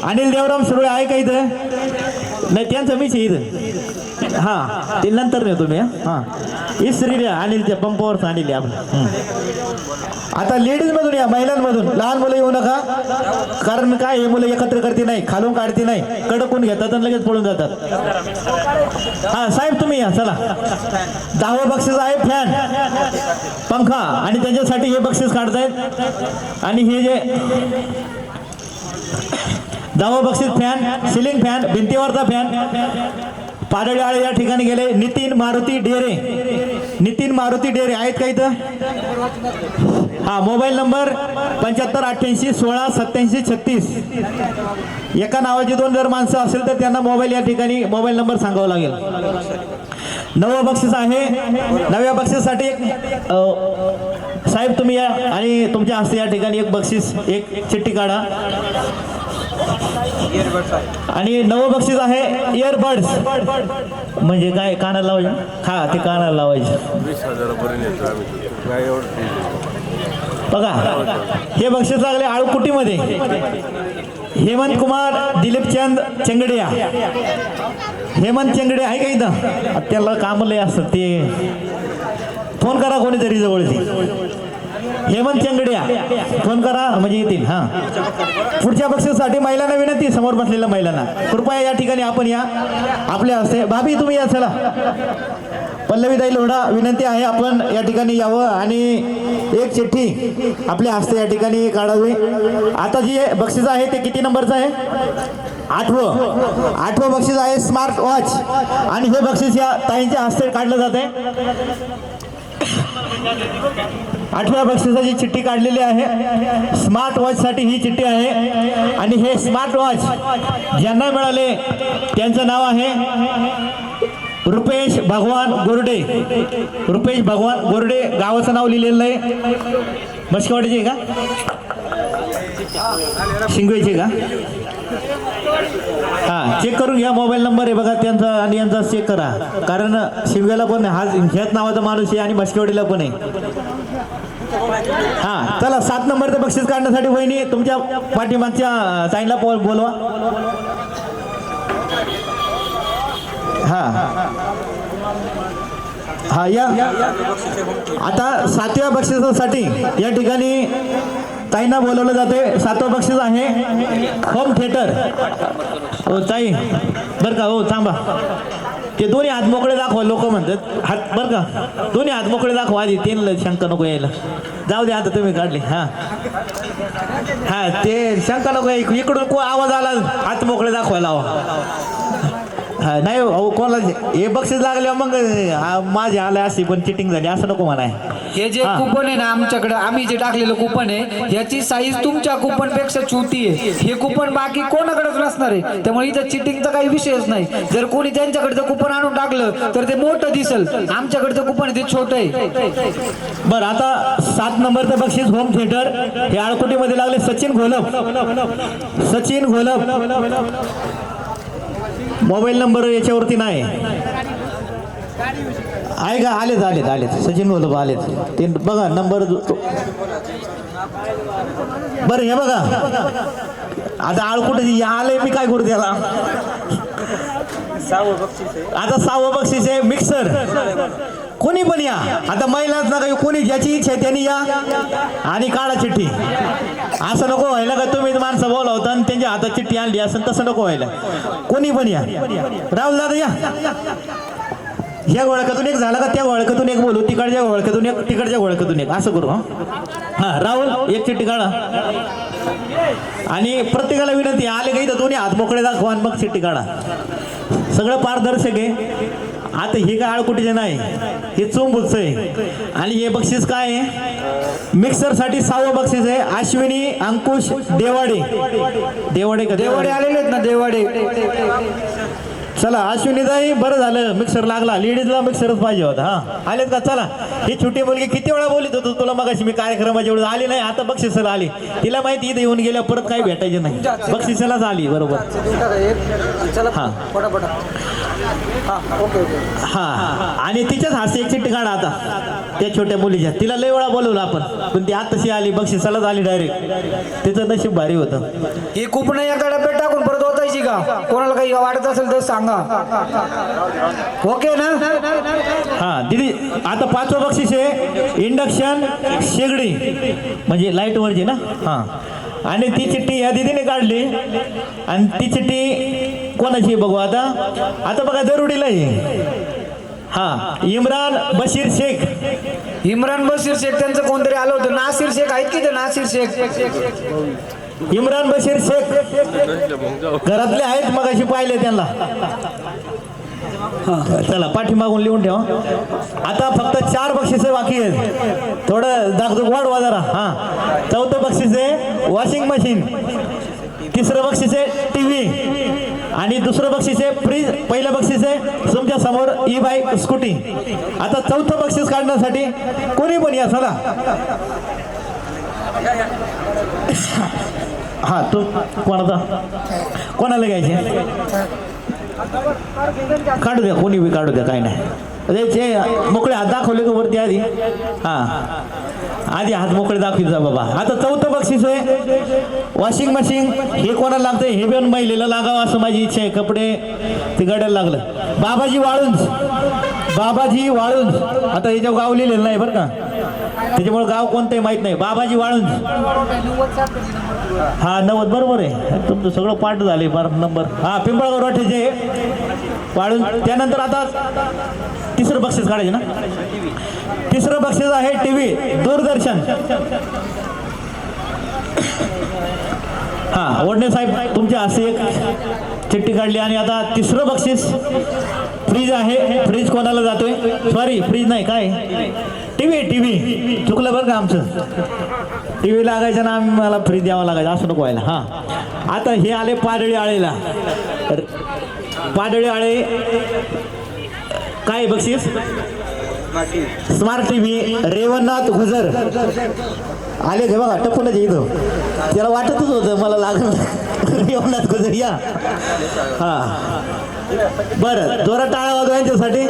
अनिल देवराम शिरोळे आहे का इथं? नाही, त्यांचं मीच इथं. हां, ते नंतर नाही तुम्ही. हां, इस्त्री द्या अनिलच्या पंपावर आणली आपलं. आता लेडीजमधून या, महिलांमधून. लहान मुलं येऊ नका, कारण काय हे मुलं एकत्र करते नाही, खालून काढते नाही, कडकून घेतात आणि लगेच पळून जातात. हां साहेब तुम्ही या, चला. 10वं बक्षीस आहे फॅन, पंखा. आणि त्यांच्यासाठी हे बक्षीस काढतायत. आणि हे जे 10वं बक्षीस फॅन, सिलिंग फॅन, भिंतीवरचा फॅन. पाडळी या ठिकाणी गेले नितीन मारुती डेरे. नितीन मारुती डेरे आहेत का इथं? हा, मोबाईल नंबर 7588 16 87 36. एका नावाची 2 जर माणसं असेल तर त्यांना मोबाईल या ठिकाणी मोबाईल नंबर सांगावा लागेल. 9वं बक्षीस आहे. 9व्या बक्षीससाठी एक साहेब तुम्ही या आणि तुमच्या हस्ते या ठिकाणी एक बक्षीस, एक चिठ्ठी काढा. आणि 9वं बक्षीस आहे इयरबड्स. म्हणजे काय, कानाला लावायचे? हा, ते कानाला लावायचे. 20,000 बघा हे बक्षीस लागले आळकुटीमध्ये. हेमंत कुमार दिलीपचंद चेंगडिया. हेमंत चेंगडे आहे का इथं? त्याला काम लय असतं, ते फोन करा कोणीतरी जवळची. हेमंत चेंगडिया फोन करा म्हणजे येतील. हां, पुढच्या बक्षीसाठी महिलांना विनंती, समोर बसलेल्या महिलांना कृपया या ठिकाणी आपण या. आपल्या हस्ते भाभी तुम्ही या, चला. पल्लवीताई लोढा विनंती आहे आपण या ठिकाणी यावं आणि एक चिठ्ठी आपल्या हस्ते या ठिकाणी काढावी. आता जे बक्षीस आहे ते किती नंबरचं आहे? 8वं बक्षीस आहे स्मार्ट वॉच. आणि हे बक्षीस या ताईंच्या हस्ते काढलं जाते. 8व्या बक्षिसाची चिठ्ठी काढलेली आहे. स्मार्ट वॉच साठी ही चिठ्ठी आहे. आणि हे स्मार्ट वॉच ज्यांना मिळाले त्यांचं नाव आहे रुपेश भगवान गोरडे. रुपेश भगवान गोरडे गावाचं नाव लिहिलेलं आहे. मस्केवाडीचे का, शिंगवेचे का? हां, चेक करून घ्या. मोबाईल नंबर आहे बघा त्यांचा आणि यांचा चेक करा, कारण शिंगवेला पण हा ह्याच नावाचा माणूस आहे आणि मस्केवाडीला पण आहे. हां, चला. 7 नंबरचं बक्षीस काढण्यासाठी वहिनी तुमच्या पाठीमागच्या ताईला बोलवा. हां हां, या. आता 7व्या बक्षिसासाठी या ठिकाणी ताईंना बोलवलं जाते. 7वं बक्षीस आहे होम थिएटर. हो ताई बरं का, हो थांबा. ते दोन्ही हात मोकळे दाखवा, लोक म्हणतात हात बरं का, दोन्ही हात मोकळे दाखवा आधी, तीन शंका नको यायला. जाऊ दे आता तुम्ही काढले. हा हा ते शंका नको इकडून को आवाज आला हात मोकळे दाखवायला हवा. हा नाही अहो कोणाला हे बक्षीस लागले मग माझे आले अशी पण चिटिंग झाली असं नको म्हणाय. हे जे कुपन आहे ना आमच्याकडे, आम्ही जे टाकलेलं कुपन आहे याची साईज तुमच्या कुपन पेक्षा छोटी आहे. हे कुपन बाकी कोणाकडेच नसणार आहे, त्यामुळे इथं चिटिंगचा काही विषयच नाही. जर कोणी त्यांच्याकडचं कुपन आणून टाकलं तर ते मोठं दिसल, आमच्याकडचं कुपन आहे ते छोटं आहे. बरं आता 7 नंबरचं बक्षीस होम थिएटर हे आळकुटीमध्ये लागले. सचिन घोलप, सचिन घोलप. मोबाईल नंबर याच्यावरती नाही आहे का? आलेत आलेत आलेत सचिन घोलप आलेत ते बघा नंबर. बरं हे बघा आता आळकुटी आले मी काय करू त्याला. आता 6वं बक्षीस आहे मिक्सर. कोणी पण या, आता महिलाच ना काही, कोणी ज्याची इच्छा आहे त्यांनी या आणि काढा चिठ्ठी. असं नको व्हायला का तुम्ही माणसं बोलावता आणि त्यांच्या हातात चिठ्ठी आणली असं, तसं नको व्हायला. कोणी पण या. राहुल दादा या, ह्या घोळक्यातून एक झाला का त्या घोळक्यातून एक बोलू, तिकडच्या घोळक्यातून एक, तिकडच्या घोळक्यातून एक, असं करू. हा राहुल एक चिठ्ठी काढा आणि प्रत्येकाला विनंती आले का इथं दोन्ही हात मोकळे दाखवा आणि मग चिठ्ठी काढा. सगळं पारदर्शक आहे. आता हे काय आळकुटीचे नाही, हे चोंबूचं आहे. आणि हे बक्षीस काय आहे? मिक्सरसाठी 6वं बक्षीस आहे. अश्विनी अंकुश देवाडे. देवाडे का? देवाडे आलेले आहेत ना, देवाडे. चला अश्विनीताई बरं झालं मिक्सर लागला, लेडीजला मिक्सरच पाहिजे होता. हा आलेत का? चला ही छोटी मुलगी किती वेळा बोलत होतो तुला मगाशी मी कार्यक्रमाच्या वेळेस आली नाही, आता बक्षिसाला आली. तिला माहिती इथे येऊन गेल्या परत काही भेटायचे नाही, बक्षिसालाच आली. बरोबर. हा हा आणि तिच्याच हास्य एक चिठ्ठी काढा आता त्या छोट्या मुलीच्या. तिला लय वेळा बोलवलं आपण पण ती आताशी आली, बक्षिसालाच आली डायरेक्ट. तिचं नशीब भारी होतं. ही कुपन या डब्यात टाकून परत होतायची का? कोणाला काही वाटत असेल तर सांगा. ओके ना? हा दीदी आता 5वं बक्षीस आहे इंडक्शन शेगडी, म्हणजे लाईट वरची ना. हा आणि ती चिठ्ठी ह्या दीदीने काढली आणि ती चिठ्ठी कोणाची बघू आता. आता बघा दरुडीला आहे. हा इम्रान बशीर शेख. इम्रान बशीर शेख त्यांचं कोणतरी आलं होतं. नासिर शेख आहेत की ते? नासिर शेख. इम्रान बशीर शेख घरातले आहेत, मग अशी पाहिले त्यांना. चला पाठीमागून लिहून ठेवा. आता फक्त 4 बक्षिसे बाकी आहेत, थोडं दाखदुख वाढवा जरा. हा 4थं बक्षीस आहे वॉशिंग मशीन. 3रं बक्षीस आहे टीव्ही आणि 2रं बक्षीस आहे फ्रीज. पहिलं बक्षीस आहे तुमच्या समोर ई बाईक स्कूटी. आता 4थं बक्षीस काढण्यासाठी कोणी पण या. चला हा तू कोणाचा, कोणाला घ्यायचे काढू द्या, कोणी बी काढू द्या, काय नाही. ते मोकळे हात दाखवले का वरती आधी. हा आधी हात मोकळे दाखवित जा बाबा. आता 4थं बक्षीस आहे वॉशिंग मशीन. हे कोणाला लागतंय? हे पण महिलेला लागावं असं माझी इच्छा आहे. कपडे ते गड्याला लागलं. बाबाजी वाळुंज. बाबाजी वाळुंज. आता याच्यावर गाव लिहिलेलं नाही बरं का, त्याच्यामुळे गाव कोणतंही माहित नाही. बाबाजी वाळुंज. हा 90 बरोबर आहे तुमचं सगळं पाठ झाले. नंबर हा पिंपळगाव रोठ्याचे वाळून. त्यानंतर आता 3रं बक्षीस काढायचे ना. 3रं बक्षीस आहे टीव्ही दूरदर्शन. हा ओढणे साहेब तुमच्या हस्ते एक चिठ्ठी काढली. आणि आता 3रं बक्षीस फ्रीज आहे. फ्रीज कोणाला जातोय? सॉरी फ्रीज नाही, काय टीव्ही चुकलं बरं का आमचं. टीव्ही लागायचं ना, मला फ्रीज द्यावा लागायचं असं नको व्हायला. हा आता हे आले पाडळी आळेला. पाडळी आळे काय बक्षीस? Smart TV. रेवणनाथ गुजर आले ते बघा टपूनच इथं. त्याला वाटतच होतं मला लागलं. रेवणनाथ गुजर या. हा बरं जोरात टाळा वाजवा यांच्यासाठी.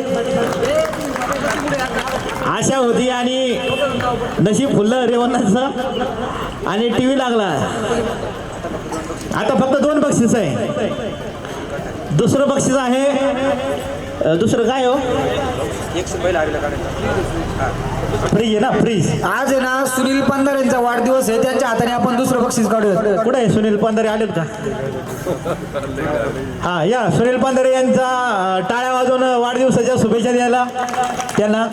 आशा होती आणि नशीब फुललं रेवणनाथचं आणि टीव्ही लागला. आता फक्त 2 बक्षीस आहे. 2रं बक्षीस आहे 2रं काय हो? फ्रीज आहे ना फ्रीज. आज आहे ना सुनील पंधारे यांचा वाढदिवस आहे, त्यांच्या हाताने आपण दुसरं बक्षीस काढूया. कुठे आहे सुनील पंधारे आलेत का? हा या सुनील पंधारे यांचा टाळ्या वाजवून वाढदिवसाच्या शुभेच्छा द्यायला त्यांना.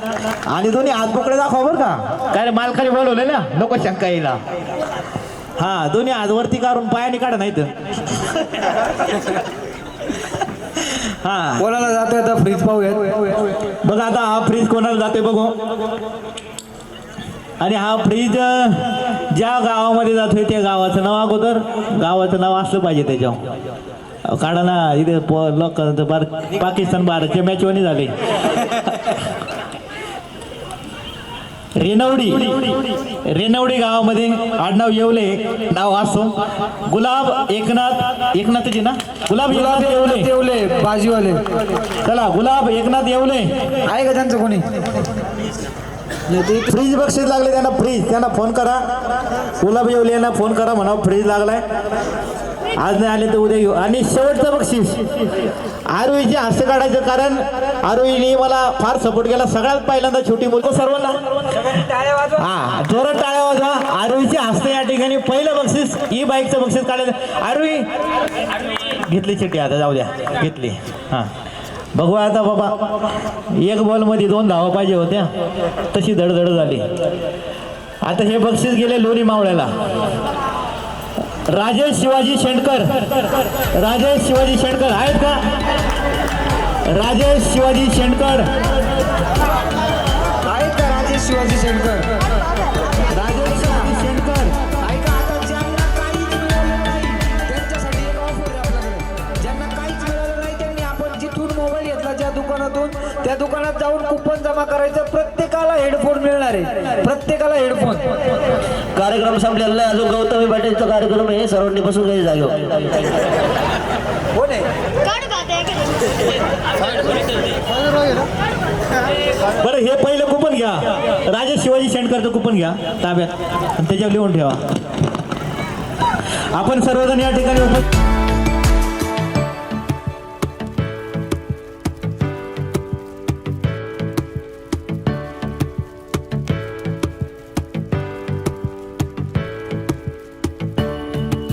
आणि दोन्ही हात पकडे दाखवा बरं का, काय रे मालकाने बोलवले ना, नको शंका येईला. हा दोन्ही हात वरती काढून पायाने काढा नाही तर. हा कोणाला जातोय आता फ्रीज पाहूयात. बघा आता हा फ्रीज कोणाला जाते बघू. आणि हा फ्रीज ज्या गावामध्ये जातोय त्या गावाचं नाव अगोदर, गावाचं नाव असलं पाहिजे त्याच्यावर. काढा ना इथे लोक पाकिस्तान भारतच्या मॅचवानी झाले. रेनवडी गावामध्ये आडनाव येवले नाव असतो. गुलाब एकनाथची ना, गुलाब एकनाथ येवले बाजीवाले. चला गुलाब एकनाथ येवले आहे का त्यांचं कोणी? फ्रीज बक्षीस लागले त्यांना, फ्रीज. त्यांना फोन करा, गुलाब येवले यांना फोन करा, म्हणा फ्रीज लागलाय. आज नाही आले तर उद्या येऊ. आणि शेवटचं बक्षीस आरोहीचे हास्य काढायचं, कारण आरोहीने मला फार सपोर्ट केला. सगळ्यात पहिल्यांदा छोटी मुलं सर्वांना हा जोरात टाळ्या वाजवा. आरोहीचे हास्य या ठिकाणी पहिलं बक्षीस ई बाईकचं बक्षीस काढायचं. आरोही घेतली चिठ्ठी, आता जाऊ द्या, घेतली. हां बघू आता बाबा, एक बॉलमध्ये 2 धावा पाहिजे होत्या, तशी धडधड झाली. आता हे बक्षीस गेले लोणी मावळ्याला. राजेश शिवाजी शेंडकर, राजेश शिवाजी शेंडकर आहेत का? राजेश शिवाजी शेंडकर आहेत का? राजेश शिवाजी शेंडकर. राजेश शिवाजी शेंडकर ऐका, आता ज्यांना काहीच मिळालं नाही त्यांच्यासाठी एक ऑफर आहे आपल्याकडे. ज्यांना काहीच मिळालं नाही त्यांनी आपण जिथून मोबाईल घेतला ज्या दुकानातून, त्या दुकानात जाऊन कुपन जमा करायचं. प्रत्येकाला हेडफोन मिळणार आहे, प्रत्येकाला हेडफोन. कार्यक्रम संपलेला आहे, अजून गौतमी पाटीलचा कार्यक्रम आहे, सर्वांनी बसून काही जागेवर. कोण आहे? बरं हे पहिलं कुपन घ्या, राजेश शिवाजी शेंडकरचं कुपन घ्या ताब्यात आणि त्याच्यावर लिहून ठेवा. आपण सर्वजण या ठिकाणी